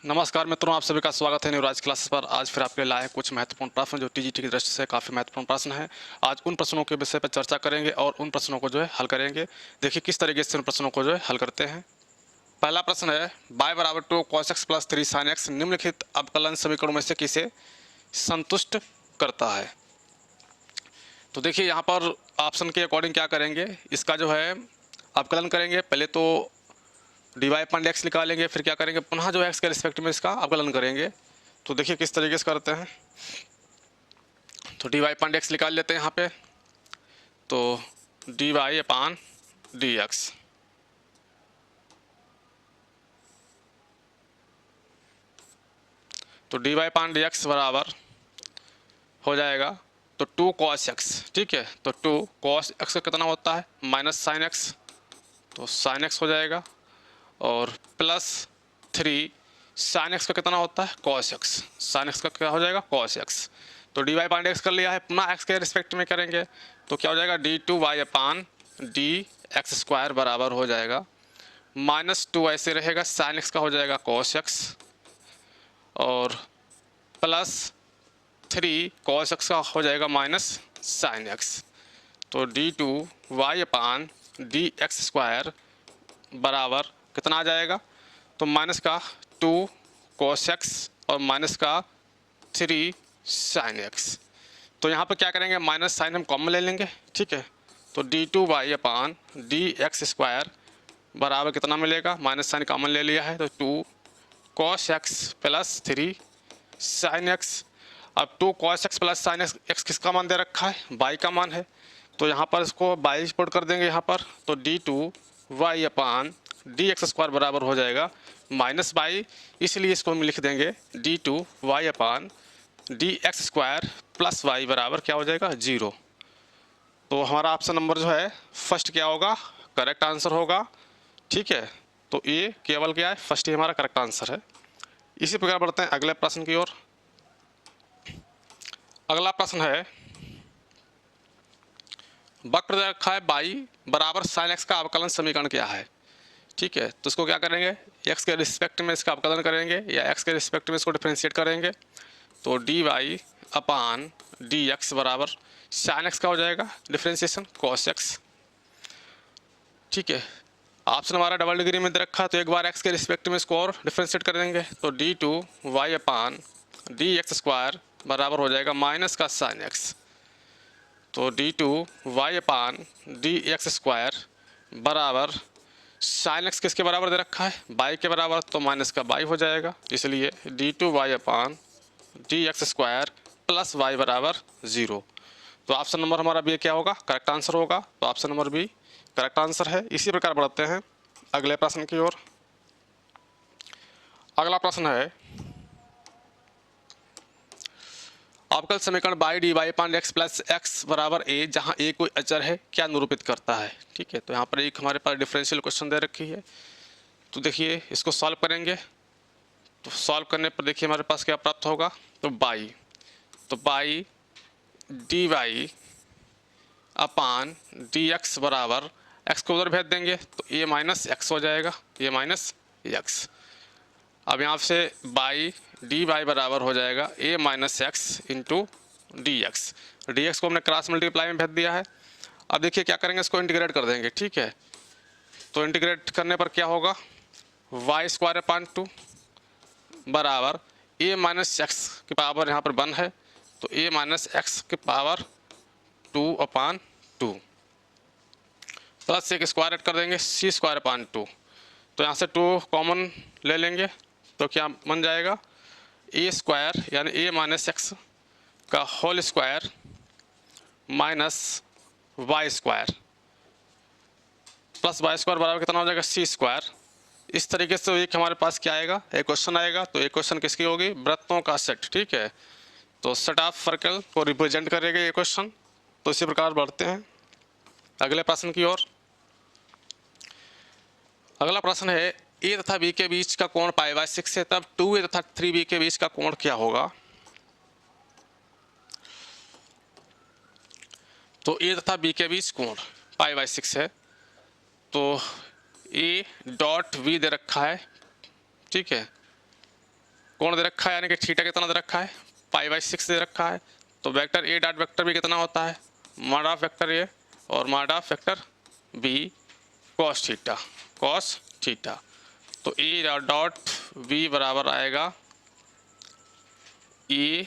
नमस्कार मित्रों, आप सभी का स्वागत है न्यूराज क्लासेस पर। आज फिर आपके लिए लाए हैं कुछ महत्वपूर्ण प्रश्न जो टीजीटी की दृष्टि से काफ़ी महत्वपूर्ण प्रश्न हैं। आज उन प्रश्नों के विषय पर चर्चा करेंगे और उन प्रश्नों को जो है हल करेंगे। देखिए किस तरीके से उन प्रश्नों को जो है हल करते हैं। पहला प्रश्न है y बराबर 2 cos x plus 3 sin x निम्नलिखित अवकलन समीकरणों में से किसे संतुष्ट करता है। तो देखिए यहाँ पर ऑप्शन के अकॉर्डिंग क्या करेंगे, इसका जो है अवकलन करेंगे। पहले तो dy अपॉन एक्स निकालेंगे, फिर क्या करेंगे, पुनः जो है एक्स के रिस्पेक्ट में इसका अवकलन करेंगे। तो देखिए किस तरीके से करते हैं। तो dy अपॉन एक्स निकाल लेते हैं यहाँ पे। तो dy अपॉन dx, तो dy अपॉन dx बराबर हो जाएगा तो 2 cos x, ठीक है। तो 2 cos x का कितना होता है, माइनस साइन एक्स, तो साइन एक्स हो जाएगा। और प्लस 3 साइन एक्स का कितना होता है, cos x, साइन एक्स का क्या हो जाएगा, cos x। तो dy अपॉन एक्स कर लिया है, पुनः x के रिस्पेक्ट में करेंगे तो क्या हो जाएगा, d2y अपॉन dx स्क्वायर बराबर हो जाएगा माइनस 2 ऐसे रहेगा, साइन एक्स का हो जाएगा cos x और प्लस 3 cos x का हो जाएगा माइनस साइन एक्स। तो d2y अपॉन dx स्क्वायर बराबर कितना आ जाएगा, तो माइनस का 2 cos x और माइनस का 3 sin x। तो यहाँ पर क्या करेंगे, माइनस साइन हम कॉमन ले लेंगे, ठीक है। तो d2y अपॉन dx स्क्वायर बराबर कितना मिलेगा, माइनस साइन कॉमन ले लिया है तो 2 cos x plus 3 sin x। अब 2 cos x plus sign x किसका मान दे रखा है, y का मान है। तो यहाँ पर इसको y पुट कर देंगे यहाँ पर। तो d2y अपॉन dx स्क्वायर बराबर हो जाएगा माइनस y, इसलिए इसको हम लिख देंगे d2y upon dx square plus y बराबर क्या हो जाएगा, 0। तो हमारा ऑप्शन नंबर जो है फर्स्ट क्या होगा, करेक्ट आंसर होगा, ठीक है। तो ये केवल क्या है, फर्स्ट ही हमारा करेक्ट आंसर है। इसी प्रकार बढ़ते हैं अगले प्रश्न की ओर। अगला प्रश्न है, वक्र दे रखा है y बराबर साइन एक्स का अवकलन समीकरण क्या है, ठीक है। तो इसको क्या करेंगे, x के रिस्पेक्ट में इसका अवकलन करेंगे या x के रिस्पेक्ट में इसको डिफरेंशिएट करेंगे। तो dy अपॉन dx बराबर साइन एक्स का हो जाएगा डिफरेंशिएशन cos x, ठीक है। ऑप्शन हमारा डबल डिग्री में दे रखा है तो एक बार x के रिस्पेक्ट में इसको और डिफरेंशिएट कर देंगे। तो d2y अपॉन dx स्क्वायर बराबर हो जाएगा माइनस का साइन एक्स। तो d2y अपॉन dx स्क्वायर बराबर साइन एक्स किसके बराबर दे रखा है, y के बराबर, तो माइनस का y हो जाएगा, इसलिए d2y upon dx square plus y बराबर 0। तो ऑप्शन नंबर हमारा बी क्या होगा, करेक्ट आंसर होगा। तो option number B correct answer है। इसी प्रकार बढ़ते हैं अगले प्रश्न की ओर। अगला प्रश्न है, अवकल समीकरण बाई D Y upon X plus X बराबर ए जहाँ ए कोई अचर है क्या निरूपित करता है, ठीक है। तो यहाँ पर एक हमारे पास डिफरेंशियल क्वेश्चन दे रखी है। तो देखिए इसको सॉल्व करेंगे, तो सॉल्व करने पर देखिए हमारे पास क्या प्राप्त होगा, तो बाई D Y upon D X बराबर एक्स को उधर भेज देंगे तो ए माइनस एक्स हो जाएगा, ए माइनस एक्स। अब यहाँ से बाई डी वाई बराबर हो जाएगा a minus x into D x. D x को हमने क्रॉस मल्टीप्लाई में भेज दिया है। अब देखिए क्या करेंगे, इसको इंटीग्रेट कर देंगे, ठीक है। तो इंटीग्रेट करने पर क्या होगा, वाई स्क्वायर अपॉन 2 बराबर ए माइनस एक्स की पावर यहाँ पर 1 है तो ए माइनस एक्स की पावर 2 अपॉन 2 प्लस एक स्क्वायर ऐड कर देंगे सी स्क्वायर अपॉन 2। तो यहाँ से 2 कॉमन ले लेंगे तो क्या बन जाएगा, ए स्क्वायर यानी ए माइनस एक्स का whole square minus Y square plus Y square बराबर कितना हो जाएगा, सी स्क्वायर। इस तरीके से एक हमारे पास क्या आएगा, एक क्वेश्चन आएगा। तो एक क्वेश्चन किसकी होगी, वृत्तों का सेट, ठीक है। तो सेट ऑफ सर्कल को रिप्रेजेंट करेगा ये क्वेश्चन। तो इसी प्रकार बढ़ते हैं अगले प्रश्न की ओर। अगला प्रश्न है, ए तथा बी के बीच का कोण π/6 है, तब 2a तथा 3b के बीच का कोण क्या होगा। तो ए तथा बी के बीच कोण π/6 है, तो ए डॉट बी दे रखा है, ठीक है। कोण दे रखा है, यानी कि थीटा कितना दे रखा है, π/6 दे रखा है। तो वेक्टर ए डॉट वेक्टर बी कितना होता है, मॉड ऑफ वेक्टर ए और mod of vector B cos theta. तो ए डॉट बी बराबर आएगा a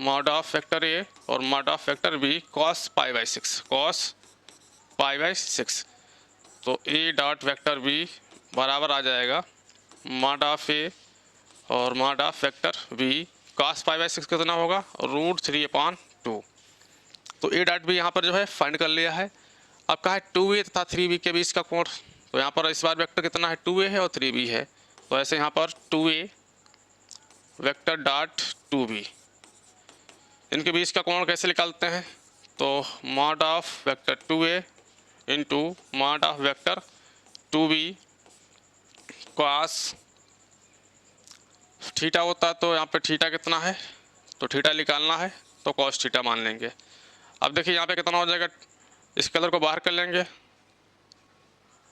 mod of vector a और mod of vector B cos π/6। तो ए डॉट वेक्टर बी बराबर आ जाएगा मॉड ऑफ ए और mod of vector B cos π/6 कितना होगा, √3/2। तो ए डॉट बी यहाँ पर जो है फाइंड कर लिया है। अब कहा है 2a तथा 3b के बीच का कोण, तो यहाँ पर इस बार वेक्टर कितना है, 2a है और 3b है। तो ऐसे यहाँ पर 2a वेक्टर डॉट 2b, इनके बीच का कोण कैसे निकालते हैं, तो mod of vector 2a into mod of vector 2b cos theta होता है। तो यहाँ पे थीटा कितना है, तो थीटा निकालना है तो कॉस थीटा मान लेंगे। अब देखिए यहाँ पे कितना हो जाएगा, इस कलर को बाहर कर लेंगे,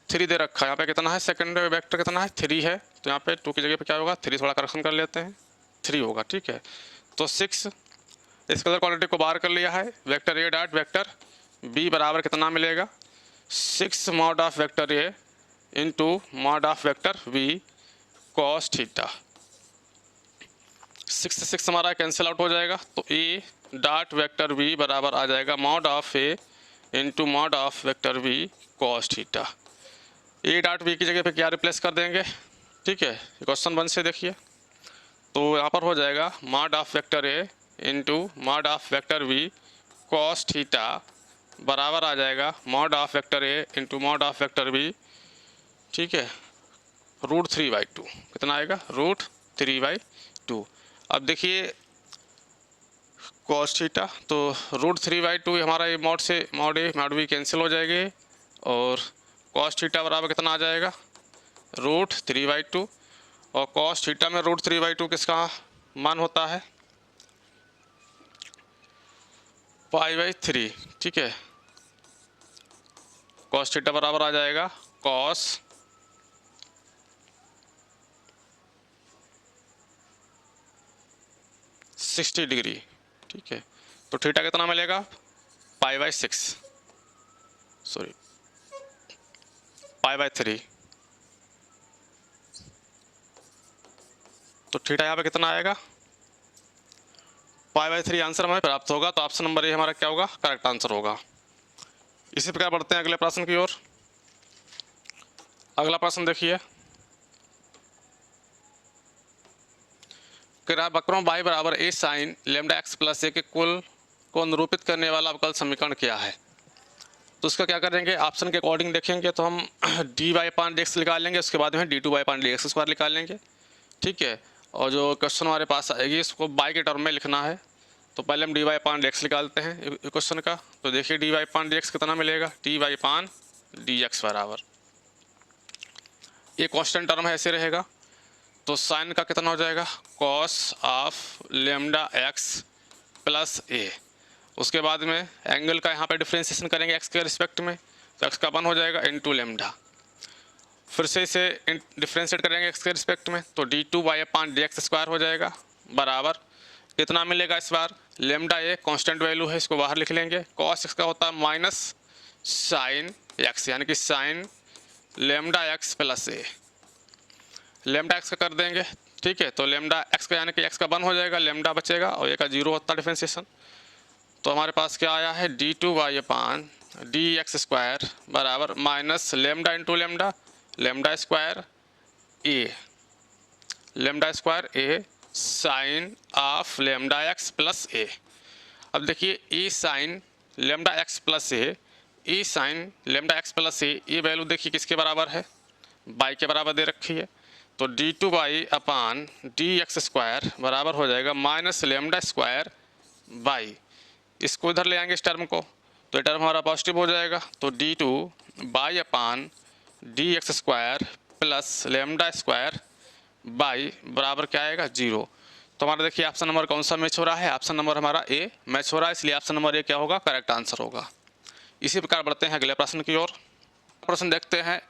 3 दे रखा है, यहाँ पे कितना है, सेकंड वेक्टर कितना है, 3 है। तो यहाँ पे 2 की जगह पे क्या होगा, 3 थोड़ा करेक्शन कर लेते हैं, 3 होगा, ठीक है। तो 6 इस कलर क्वांटिटी को बाहर कर लिया है, वेक्टर ए डॉट वेक्टर बी बराबर कितना मिलेगा, 6 mod of vector A into mod of vector B cos theta. 6 से 6 हमारा कैंसिल आउट हो जाएगा। तो ए डॉट वेक्टर बी बराबर आ जाएगा mod of A into mod of vector B cos theta. A dot B की जगह पे क्या रिप्लेस कर देंगे, ठीक है, क्वेश्चन 1 से देखिए। तो यहाँ पर हो जाएगा mod of vector A into mod of vector B cos theta बराबर आ जाएगा mod of vector A into mod of vector B, ठीक है, √3/2। कितना आएगा, √3/2। अब देखिए कॉस थीटा, तो √3/2 हमारा ये मॉड से mod A mod B cancel हो जाएंगे और कॉस थीटा बराबर कितना आ जाएगा, √3/2। और कॉस थीटा में √3/2 किसका मान होता है, π/3, ठीक है। कॉस थीटा बराबर आ जाएगा कॉस 60 डिग्री, ठीक है। तो थीटा कितना मिलेगा, π/6, सॉरी π/3। तो थीटा यहाँ पे कितना आएगा, π/3 आंसर हमें प्राप्त होगा। तो ऑप्शन नंबर ए हमारा क्या होगा, करेक्ट आंसर होगा। इसी प्रकार बढ़ते हैं अगले प्रश्न की ओर। अगला प्रश्न देखिए, वक्रों y बराबर ए साइन लेमडा एक्स प्लस ए के कुल को निरूपित करने वाला अवकल समीकरण क्या है। तो उसका क्या करेंगे, ऑप्शन के अकॉर्डिंग देखेंगे तो हम dy/dx निकाल लेंगे, उसके बाद में d2y/dx² निकाल लेंगे, ठीक है। और जो क्वेश्चन हमारे पास आएगी इसको y के टर्म में लिखना है। तो पहले हम dy/dx निकालते हैं क्वेश्चन का। तो देखिए dy/dx कितना मिलेगा, dy/dx बराबर, ये कांस्टेंट टर्म है, ऐसे रहेगा। तो साइन का कितना हो जाएगा, cos of lambda x plus a. उसके बाद में एंगल का यहाँ पे डिफ्रेंशिएशन करेंगे एक्स के रिस्पेक्ट में, तो एक्स का 1 हो जाएगा इंटू लेमडा। फिर से इसे डिफ्रेंशिएट करेंगे एक्स के रिस्पेक्ट में, तो d2y/dx² हो जाएगा बराबर कितना मिलेगा, इस बार लेमडा ए कांस्टेंट वैल्यू है, इसको बाहर लिख लेंगे। कॉस एक्स का होता है माइनस साइन एक्स, यानी कि साइन लेमडा एक्स प्लस ए, लेमडा एक्स का कर देंगे, ठीक है। तो लेमडा एक्स का यानी कि एक्स का 1 हो जाएगा, लेमडा बचेगा और ए का 0 होता है डिफ्रेंशिएशन। तो हमारे पास क्या आया है, d2y/dx² बराबर minus lambda into lambda, lambda square a sine of lambda x plus a. अब देखिए a sine lambda x plus a sine lambda x plus a, ये वैल्यू देखिए किसके बराबर है, बाई के बराबर दे रखी है। तो d2y/dx² बराबर हो जाएगा माइनस लेमडा स्क्वायर बाई, इसको इधर ले आएंगे इस टर्म को, तो ये टर्म हमारा पॉजिटिव हो जाएगा। तो d2y/dx² plus lambda square by बराबर क्या आएगा, 0। तो हमारा देखिए ऑप्शन नंबर कौन सा मैच हो रहा है, ऑप्शन नंबर हमारा ए मैच हो रहा है, इसलिए ऑप्शन नंबर ए क्या होगा, करेक्ट आंसर होगा। इसी प्रकार बढ़ते हैं अगले प्रश्न की ओर। प्रश्न देखते हैं,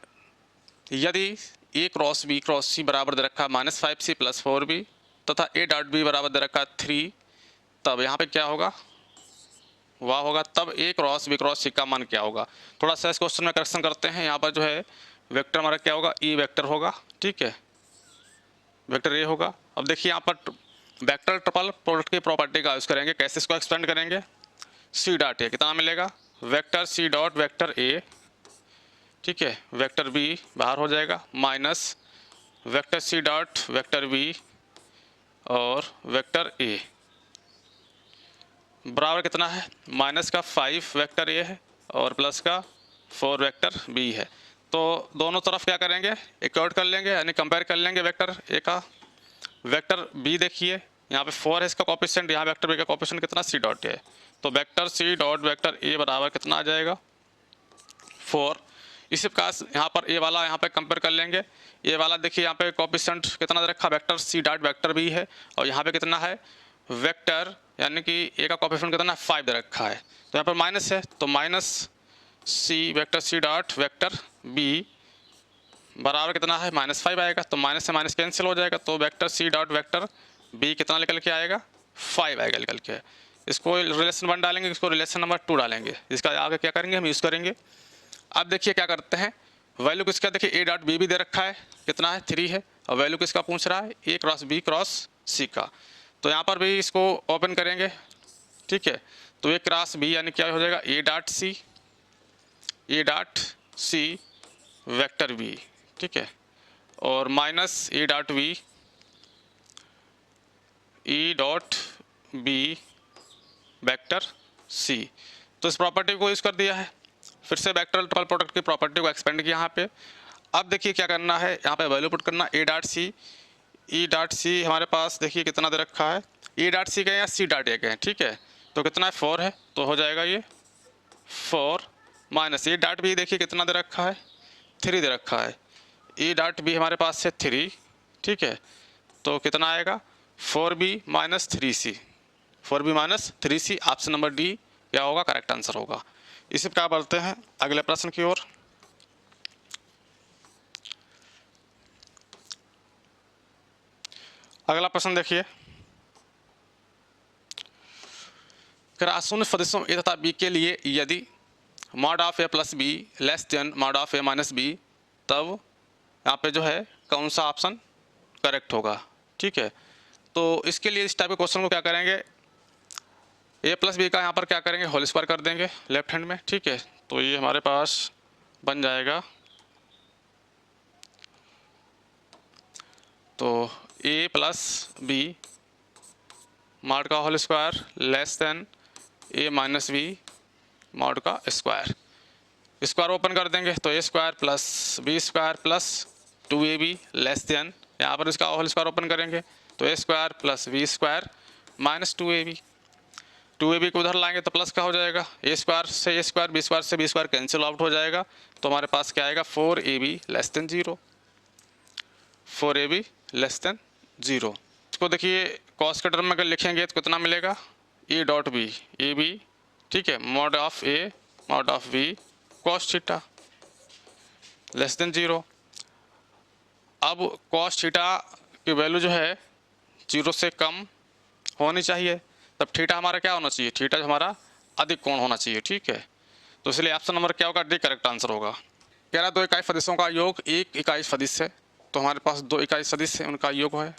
यदि a cross b cross c बराबर दे रखा -5c + 4b तथा ए डॉट बी बराबर दे रखा है 3, तब यहाँ पे क्या होगा, वह होगा, तब ए क्रॉस बी क्रॉस सी का मान क्या होगा। थोड़ा सा इस क्वेश्चन में करेक्शन करते हैं। यहाँ पर जो है वेक्टर हमारा क्या होगा, ई वेक्टर होगा, ठीक है, वेक्टर ए होगा। अब देखिए यहाँ पर वेक्टर ट्रिपल प्रोडक्ट की प्रॉपर्टी का यूज़ करेंगे। कैसे इसको एक्सपेंड करेंगे, सी डॉट ए कितना मिलेगा, वेक्टर सी डॉट वेक्टर ए, ठीक है, वेक्टर बी बाहर हो जाएगा, माइनस वेक्टर सी डॉट वेक्टर बी और वेक्टर ए बराबर कितना है, माइनस का 5 वेक्टर ए है और प्लस का 4 वेक्टर बी है। तो दोनों तरफ क्या करेंगे, इक्वेट कर लेंगे, यानी कंपेयर कर लेंगे वेक्टर ए का। वेक्टर बी देखिए यहाँ पे 4 है इसका कोफिशिएंट, यहाँ वेक्टर बी का कोफिशिएंट कितना, सी डॉट ए है, तो vector C dot vector A बराबर कितना आ जाएगा, 4। इसी प्रकार यहाँ पर ए वाला यहाँ पे कंपेयर कर लेंगे। ए वाला देखिए यहाँ पे कोफिशिएंट कितना दे रखा, वेक्टर सी डॉट वेक्टर बी है, और यहाँ पे कितना है, वेक्टर यानी कि ए का कोफिशिएंट कितना है, 5 दे रखा है, तो यहाँ पर माइनस है, तो माइनस सी वेक्टर सी डॉट वेक्टर बी बराबर कितना है, -5 आएगा, तो माइनस से माइनस कैंसिल हो जाएगा, तो वेक्टर सी डॉट वेक्टर बी कितना निकल के आएगा, 5 आएगा निकल के। इसको रिलेशन 1 डालेंगे, इसको रिलेशन नंबर 2 डालेंगे, इसका आगे क्या करेंगे हम यूज़ करेंगे। अब देखिए क्या करते हैं, वैल्यू किसका, देखिए ए डॉट बी भी दे रखा है, कितना है 3 है, और वैल्यू किसका पूछ रहा है, ए क्रॉस बी क्रॉस सी का। तो यहाँ पर भी इसको ओपन करेंगे, ठीक है, तो ए क्रॉस बी यानी क्या हो जाएगा, A dot C vector B, ठीक है, और minus A dot B vector C. तो इस प्रॉपर्टी को यूज़ कर दिया है, फिर से वेक्टर ट्रिपल प्रोडक्ट की प्रॉपर्टी को एक्सपेंड किया यहाँ पे। अब देखिए क्या करना है, यहाँ पे वैल्यू पुट करना, ए डॉट सी हमारे पास देखिए कितना दे रखा है, ए डॉट सी का या सी डॉट ए का है, ठीक है, तो कितना है 4 है, तो हो जाएगा ये 4 माइनस ए डॉट बी देखिए कितना दे रखा है, 3 दे रखा है, ए डॉट बी हमारे पास है 3, ठीक है, तो कितना आएगा 4b minus 3c, 4b minus 3c, option number D क्या होगा, करेक्ट आंसर होगा। इसी प्रकार बढ़ते हैं अगले प्रश्न की ओर। अगला प्रश्न देखिए, शून्य सदिशों ए तथा बी के लिए यदि mod of A plus B less than mod of A minus B, तब यहाँ पे जो है कौन सा ऑप्शन करेक्ट होगा, ठीक है। तो इसके लिए इस टाइप के क्वेश्चन को क्या करेंगे, ए प्लस बी का यहाँ पर क्या करेंगे, होल स्क्वायर कर देंगे लेफ्ट हैंड में, ठीक है, तो ये हमारे पास बन जाएगा, तो ए प्लस बी मॉड का whole square less than a minus b mod का स्क्वायर, स्क्वायर ओपन कर देंगे, तो a square plus b square plus 2ab less than, यहाँ पर इसका होल स्क्वायर ओपन करेंगे, तो a square plus b square minus 2ab को उधर लाएंगे तो प्लस का हो जाएगा, ए स्क्वायर से ए स्क्वायर, बी स्क्वायर से बी स्क्वायर कैंसिल आउट हो जाएगा, तो हमारे पास क्या आएगा 4ab less than 0, 4ab less than 0। इसको देखिए कॉस के टर्म में अगर लिखेंगे तो कितना मिलेगा, A dot B, A B, ठीक है, mod of A mod of B cos theta less than 0। अब कॉस थीटा की वैल्यू जो है 0 से कम होनी चाहिए, तब थीटा हमारा क्या होना चाहिए, थीटा हमारा अधिक कोण होना चाहिए, ठीक है, तो इसलिए ऑप्शन नंबर क्या होगा, डी करेक्ट आंसर होगा। कह रहा 2 इकाई सदिशों का योग 1 इकाई सदिश है, तो हमारे पास 2 इकाई सदिश है, उनका योग है,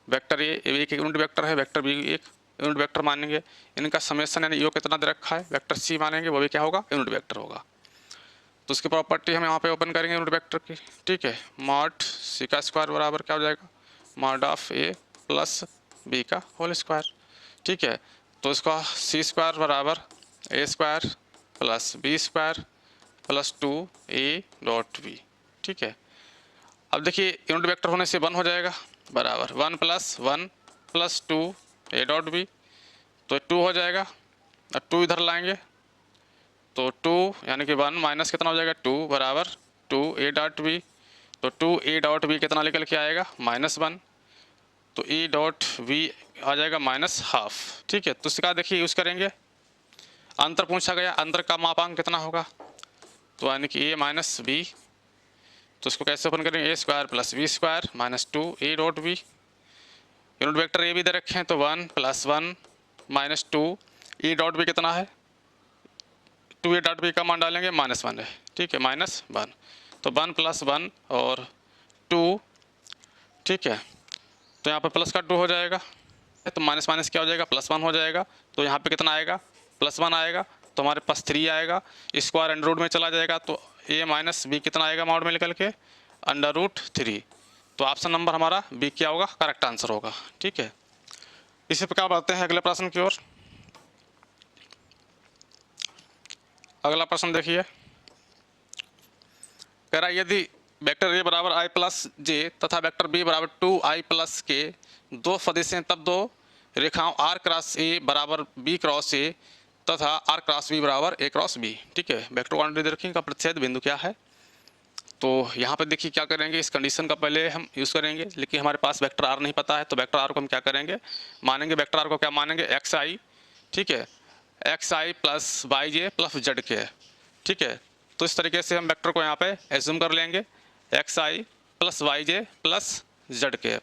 वेक्टर ए एक यूनिट वेक्टर है, वेक्टर बी एक यूनिट वेक्टर मानेंगे, इनका समेशन यानी योग कितना दे रखा है, वेक्टर सी मानेंगे, वो भी क्या होगा, यूनिट वेक्टर होगा। तो उसकी प्रॉपर्टी हम यहाँ पे ओपन करेंगे यूनिट वेक्टर की, ठीक है, मॉड सी का स्क्वायर बराबर क्या हो जाएगा, mod of A plus b का होल स्क्वायर, ठीक है, तो इसका सी स्क्वायर बराबर a square plus b square plus 2a dot b, ठीक है। अब देखिए यूनिट वेक्टर होने से 1 हो जाएगा बराबर 1 प्लस 2a डॉट बी, तो 2 हो जाएगा, और 2 इधर लाएंगे तो 2 यानी कि 1 माइनस कितना हो जाएगा 2 बराबर 2a डॉट बी, तो 2a डॉट बी कितना निकल के आएगा -1, तो e डॉट बी आ जाएगा -½ ठीक है। तो इसका देखिए यूज़ करेंगे, अंतर पूछा गया, अंतर का मापांक कितना होगा, तो यानी कि a माइनस बी, तो इसको कैसे ओपन करेंगे, a square plus b square minus 2a dot b, unit vector a भी दे रखे हैं, तो 1 + 1 - 2, ई डॉट भी कितना है, 2 ए डॉट बी का मान डालेंगे -1 है, ठीक है, -1, तो 1 + 1 और 2, ठीक है, तो यहाँ पर प्लस का 2 हो जाएगा, तो माइनस माइनस क्या हो जाएगा, +1 हो जाएगा, तो यहाँ पे कितना आएगा, +1 आएगा, तो हमारे पास 3 आएगा, स्क्वायर अंडर रूट में चला जाएगा, तो a - b कितना आएगा मॉड में निकल के, √3, तो ऑप्शन नंबर हमारा बी क्या होगा, करेक्ट आंसर होगा, ठीक है। इसी प्रकार बढ़ते हैं अगले प्रश्न की ओर। अगला प्रश्न देखिए, कह रहा है यदि वेक्टर a बराबर i + j तथा वेक्टर b बराबर 2i + के दो सदिश हैं, तब दो रेखाओं r क्रॉस a बराबर b क्रॉस a तथा r क्रॉस b बराबर a क्रॉस b, ठीक है। वेक्टर क्वांटिटी रखेंगे का प्रतिच्छेद बिंदु क्या है, तो यहाँ पे देखिए क्या करेंगे, इस कंडीशन का पहले हम यूज़ करेंगे, लेकिन हमारे पास वेक्टर r नहीं पता है, तो वेक्टर r को हम क्या करेंगे, मानेंगे वेक्टर r को क्या मानेंगे, xi, ठीक है, xi + yj + zk, ठीक है। तो इस तरीके से हम वेक्टर को यहाँ पे एज्यूम कर लेंगे, xi + yj + zk।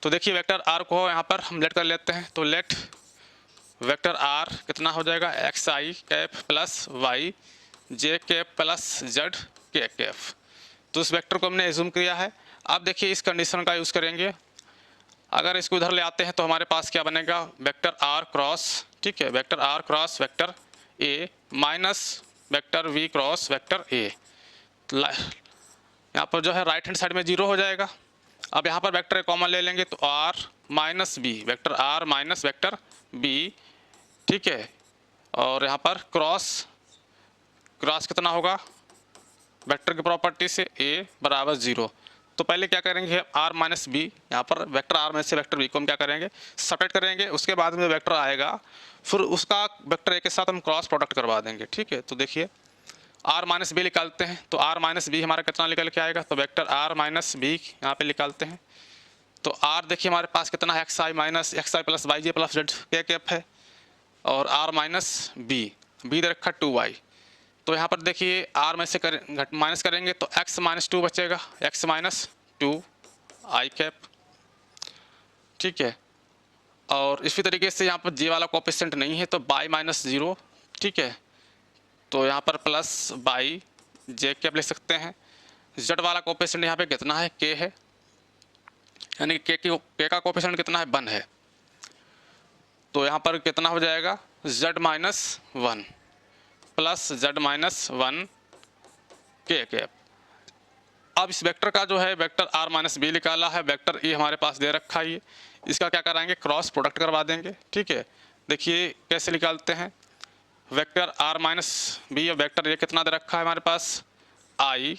तो देखिए वेक्टर r को यहाँ पर हम लेट कर लेते हैं, तो लेट वेक्टर r कितना हो जाएगा, xi cap + yj cap + zk cap. तो इस वेक्टर को हमने एज्यूम किया है। अब देखिए इस कंडीशन का यूज़ करेंगे, अगर इसको उधर ले आते हैं तो हमारे पास क्या बनेगा, वेक्टर r क्रॉस, ठीक है, vector r cross vector a minus vector v cross vector a, यहाँ पर जो है राइट हैंड साइड में 0 हो जाएगा। अब यहाँ पर वेक्टर कॉमन ले लेंगे, तो r - b, vector r minus vector b, ठीक है, और यहाँ पर क्रॉस कितना होगा, वेक्टर की प्रॉपर्टी से a बराबर 0। तो पहले क्या करेंगे, r - b, यहाँ पर वेक्टर r में से वेक्टर b को हम क्या करेंगे, सेपरेट करेंगे, उसके बाद में वेक्टर आएगा, फिर उसका वेक्टर a के साथ हम क्रॉस प्रोडक्ट करवा देंगे, ठीक है। तो देखिए r - b निकालते हैं, तो r - b हमारा कितना निकल के आएगा, तो वेक्टर r - b यहाँ पे निकालते हैं, तो r देखिए हमारे पास कितना है, xi + yj + zk कैप है, और r - b दे रखा 2y, तो यहाँ पर देखिए r में से माइनस करेंगे तो x - 2 बचेगा, x - 2 i कैप, ठीक है। और इसी तरीके से यहाँ पर j वाला कोएफिशिएंट नहीं है, तो y - 0, ठीक है, तो यहाँ पर प्लस बाई जे कैप लिख सकते हैं। z वाला कोएफिशिएंट यहाँ पे कितना है, k है, यानी कि k का कोएफिशिएंट कितना है, 1 है, तो यहाँ पर कितना हो जाएगा, z - 1 plus z - 1 k cap. अब इस वेक्टर का जो है वेक्टर r - b निकाला है, वेक्टर e हमारे पास दे रखा है, इसका क्या कराएंगे, क्रॉस प्रोडक्ट करवा देंगे, ठीक है। देखिए कैसे निकालते हैं, वेक्टर r - b और वेक्टर ए कितना दे रखा है हमारे पास, i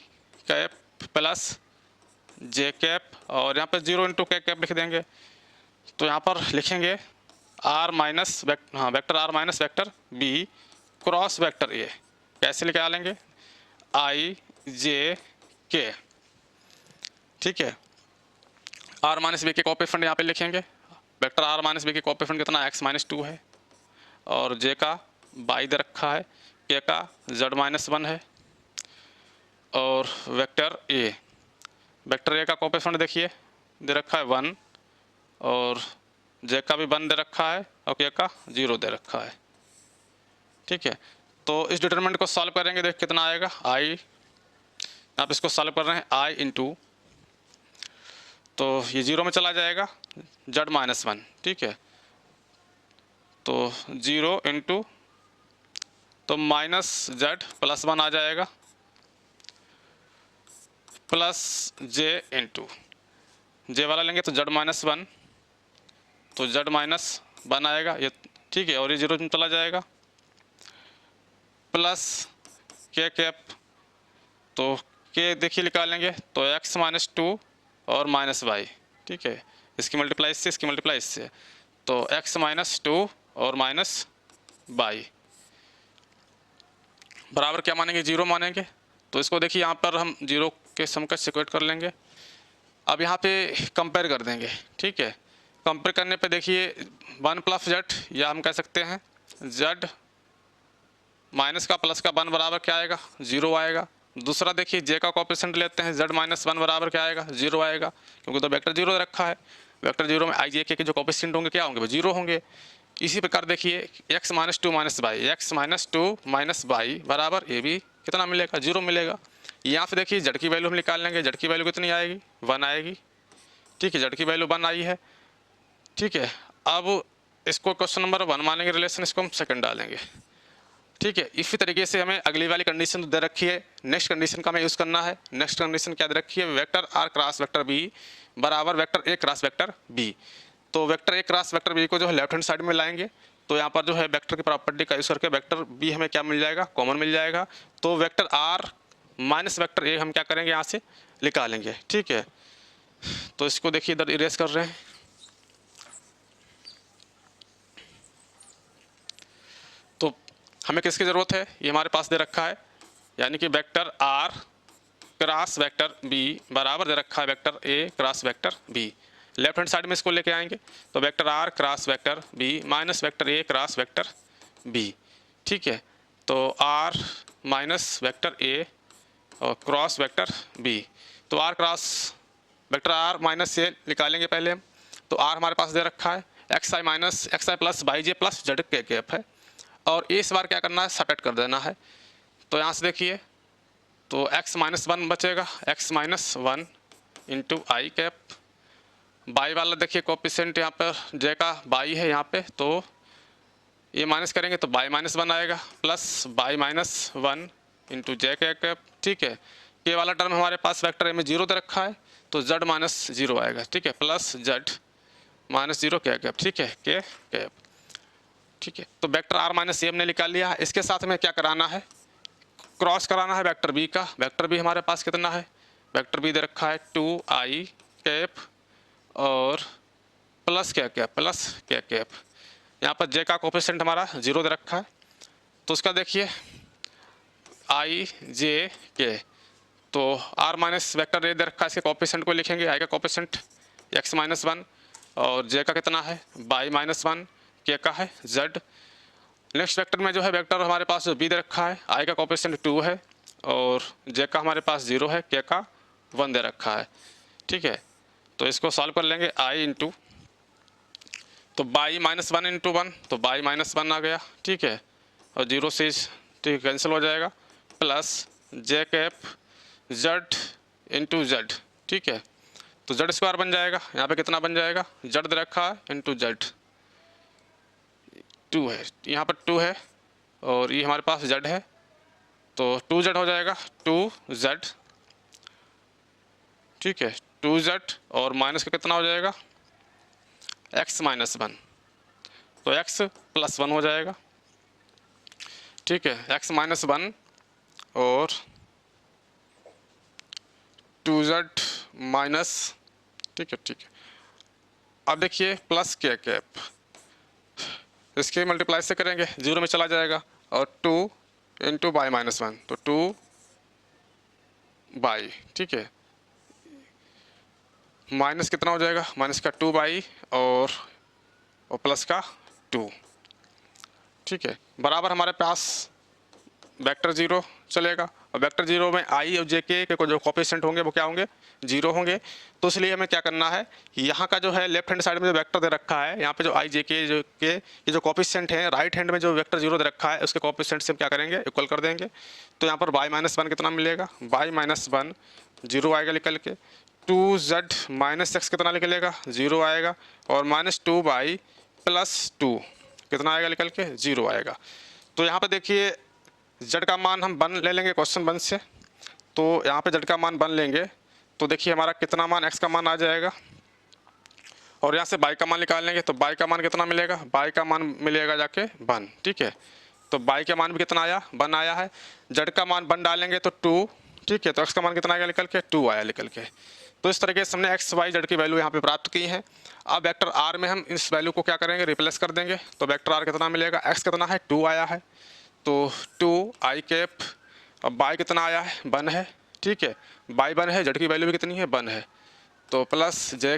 cap plus j cap, और यहाँ पर 0 × k कैप लिख देंगे, तो यहाँ पर लिखेंगे vector r minus vector b cross vector A, कैसे निकालेंगे, i j k, ठीक है। r - b के कोएफिशिएंट यहाँ पे लिखेंगे, वेक्टर r - b के कोएफिशिएंट कितना, x - 2 है, और j का y दे रखा है, k का z - 1 है, और वेक्टर a का कोएफिशिएंट देखिए दे रखा है 1, और j का भी 1 दे रखा है, और k का 0 दे रखा है, ठीक है। तो इस डिटरमिनेंट को सॉल्व करेंगे, देख कितना आएगा, i, आप इसको सॉल्व कर रहे हैं i × तो ये 0 में चला जाएगा, z - 1, ठीक है, तो 0 × तो -z + 1 आ जाएगा, प्लस j × j वाला लेंगे तो z - 1, तो z - 1 आएगा ये, ठीक है, और ये 0 में चला जाएगा, प्लस k कैप, तो k देखिए निकालेंगे तो x - 2 और -y, ठीक है, इसकी मल्टीप्लाई इससे, इसकी मल्टीप्लाई इससे, तो x - 2 और -y बराबर क्या मानेंगे, 0 मानेंगे। तो इसको देखिए यहाँ पर हम 0 के समकक्ष इक्वेट कर लेंगे। अब यहाँ पे कंपेयर कर देंगे, ठीक है, कंपेयर करने पे देखिए 1 + z, या हम कह सकते हैं z माइनस का प्लस का 1 बराबर क्या आएगा, 0 आएगा। दूसरा देखिए j का कोएफिशिएंट लेते हैं, z - 1 बराबर क्या आएगा, 0 आएगा, क्योंकि तो वेक्टर 0 रखा है। वेक्टर जीरो में आई जे के जो कोफिशिएंट होंगे क्या होंगे, वो जीरो होंगे। इसी प्रकार देखिए x minus two minus by, x minus two minus by बराबर ये भी कितना मिलेगा, जीरो मिलेगा। यहाँ पे देखिए जड़ की वैल्यू हम निकाल लेंगे, जड़ की वैल्यू कितनी आएगी, 1 आएगी, ठीक है, जड़ की वैल्यू 1 आई है, ठीक है। अब इसको क्वेश्चन नंबर 1 मानेंगे रिलेशन, इसको हम सेकंड डालेंगे, ठीक है। इसी तरीके से हमें अगली वाली कंडीशन दे रखी है, नेक्स्ट कंडीशन का हमें यूज़ करना है। नेक्स्ट कंडीशन क्या दे रखी है, vector r cross vector B बराबर vector a cross vector b. तो vector a cross vector b को जो है लेफ्ट हैंड साइड में लाएंगे, तो यहाँ पर जो है वेक्टर की प्रॉपर्टी का यूज़ करके वेक्टर बी हमें क्या मिल जाएगा, कॉमन मिल जाएगा। तो vector are minus vector A हम क्या करेंगे, यहाँ से निकालेंगे, ठीक है। तो इसको देखिए इधर इरेज कर रहे हैं। तो हमें किसकी ज़रूरत है, ये हमारे पास दे रखा है, यानी कि vector r cross vector B बराबर दे रखा है vector a cross vector b. Left hand side में इसको लेके आएंगे, तो vector r cross vector B minus vector a cross vector B, ठीक है। तो आर माइनस वेक्टर ए और क्रॉस वेक्टर बी, तो r cross vector are minus a निकालेंगे पहले हम। तो आर हमारे पास दे रखा है x I minus x I plus by J plus Z के कैप है, और इस बार क्या करना है, सेपरेट कर देना है। तो यहाँ से देखिए, तो x माइनस 1 बचेगा, x minus 1 into I cap, by वाला देखिए कोफिशिएंट यहाँ पर j का बाई है यहाँ पे, तो ये माइनस करेंगे तो बाई माइनस 1 आएगा, प्लस बाई माइनस 1 इंटू जे के कैप, ठीक है। के वाला टर्म हमारे पास वेक्टर ए में 0 दे रखा है, तो z माइनस 0 आएगा, ठीक है, प्लस z माइनस 0 के कैप, ठीक है, के कैप, ठीक है। तो वेक्टर आर माइनस ए हमने निकाल लिया है। इसके साथ में क्या कराना है, क्रॉस कराना है वेक्टर बी का। वेक्टर बी हमारे पास कितना है, वेक्टर बी दे रखा है 2i कैप और प्लस क्या कैप, प्लस क्या कैप। यहाँ पर जे का कोफिशिएंट हमारा 0 दे रखा है, तो उसका देखिए आई जे के, तो आर माइनस वेक्टर ए दे रखा है, इसके कोफिशिएंट को लिखेंगे, आई का कोफिशिएंट एक्स माइनस 1 और जे का कितना है बाई माइनस 1, के का है जेड। नेक्स्ट वेक्टर में जो है वेक्टर हमारे पास जो बी दे रखा है, आई का कोफिशिएंट 2 है और जे का हमारे पास 0 है, के का 1 दे रखा है, ठीक है। तो इसको सॉल्व कर लेंगे, आई इंटू, तो बाई माइनस 1 इंटू 1, तो बाई माइनस 1 आ गया, ठीक है, और 0 से ठीक कैंसिल हो जाएगा, प्लस जे कैप जेड इंटू जेड, ठीक है। तो जेड स्क्वायर बन जाएगा, यहाँ पे कितना बन जाएगा, जेड दे रखा है इंटू जेड 2 है, यहाँ पर 2 है और ये हमारे पास z है, तो 2z हो जाएगा, 2z, ठीक है, 2z और माइनस का कितना हो जाएगा x माइनस 1, तो x प्लस 1 हो जाएगा, ठीक है, x माइनस 1 और 2z माइनस, ठीक है, ठीक है। अब देखिए प्लस के कैप, इसके मल्टीप्लाई से करेंगे 0 में चला जाएगा, और 2 इंटू बाई माइनस 1, तो 2 बाई, ठीक है, माइनस कितना हो जाएगा, माइनस का 2 बाई और प्लस का 2, ठीक है, बराबर हमारे पास वेक्टर 0 चलेगा, और वेक्टर 0 में आई और जे के जो कोफिशिएंट होंगे वो क्या होंगे, 0 होंगे। तो इसलिए हमें क्या करना है, यहाँ का जो है लेफ्ट हैंड साइड में जो वेक्टर दे रखा है, यहाँ पे जो आई जे के जो के ये जो कोफिशिएंट हैं, राइट हैंड में जो वेक्टर 0 दे रखा है उसके कोफिशिएंट से हम क्या करेंगे, इक्वल कर देंगे। तो यहाँ पर बाई माइनस 1 कितना मिलेगा, बाई माइनस 1 0 आएगा निकल के, 2z माइनस एक्स कितना निकलेगा, 0 आएगा, और माइनस 2 बाई प्लस 2 कितना आएगा निकल के, 0 आएगा। तो यहाँ पर देखिए z का मान हम 1 ले लेंगे क्वेश्चन 1 से, तो यहाँ पे z का मान 1 लेंगे, तो देखिए हमारा कितना मान x का मान आ जाएगा, और यहाँ से y का मान निकाल लेंगे, तो y का मान कितना मिलेगा, y का मान मिलेगा जाके 1, ठीक है। तो y का मान भी कितना आया, 1 आया है, z का मान 1 डालेंगे तो 2, ठीक है, तो x का मान कितना आएगा निकल के, 2 आया निकल के। तो इस तरीके से हमने x y z की वैल्यू यहाँ पे प्राप्त की है। अब वेक्टर r में हम इस वैल्यू को क्या करेंगे, रिप्लेस कर देंगे, तो वेक्टर r कितना मिलेगा, x कितना है 2 आया है, तो 2 आई कैप, अब बाई कितना आया है 1 है, ठीक है, बाई 1 है, जेड की वैल्यू भी कितनी है 1 है, तो प्लस जे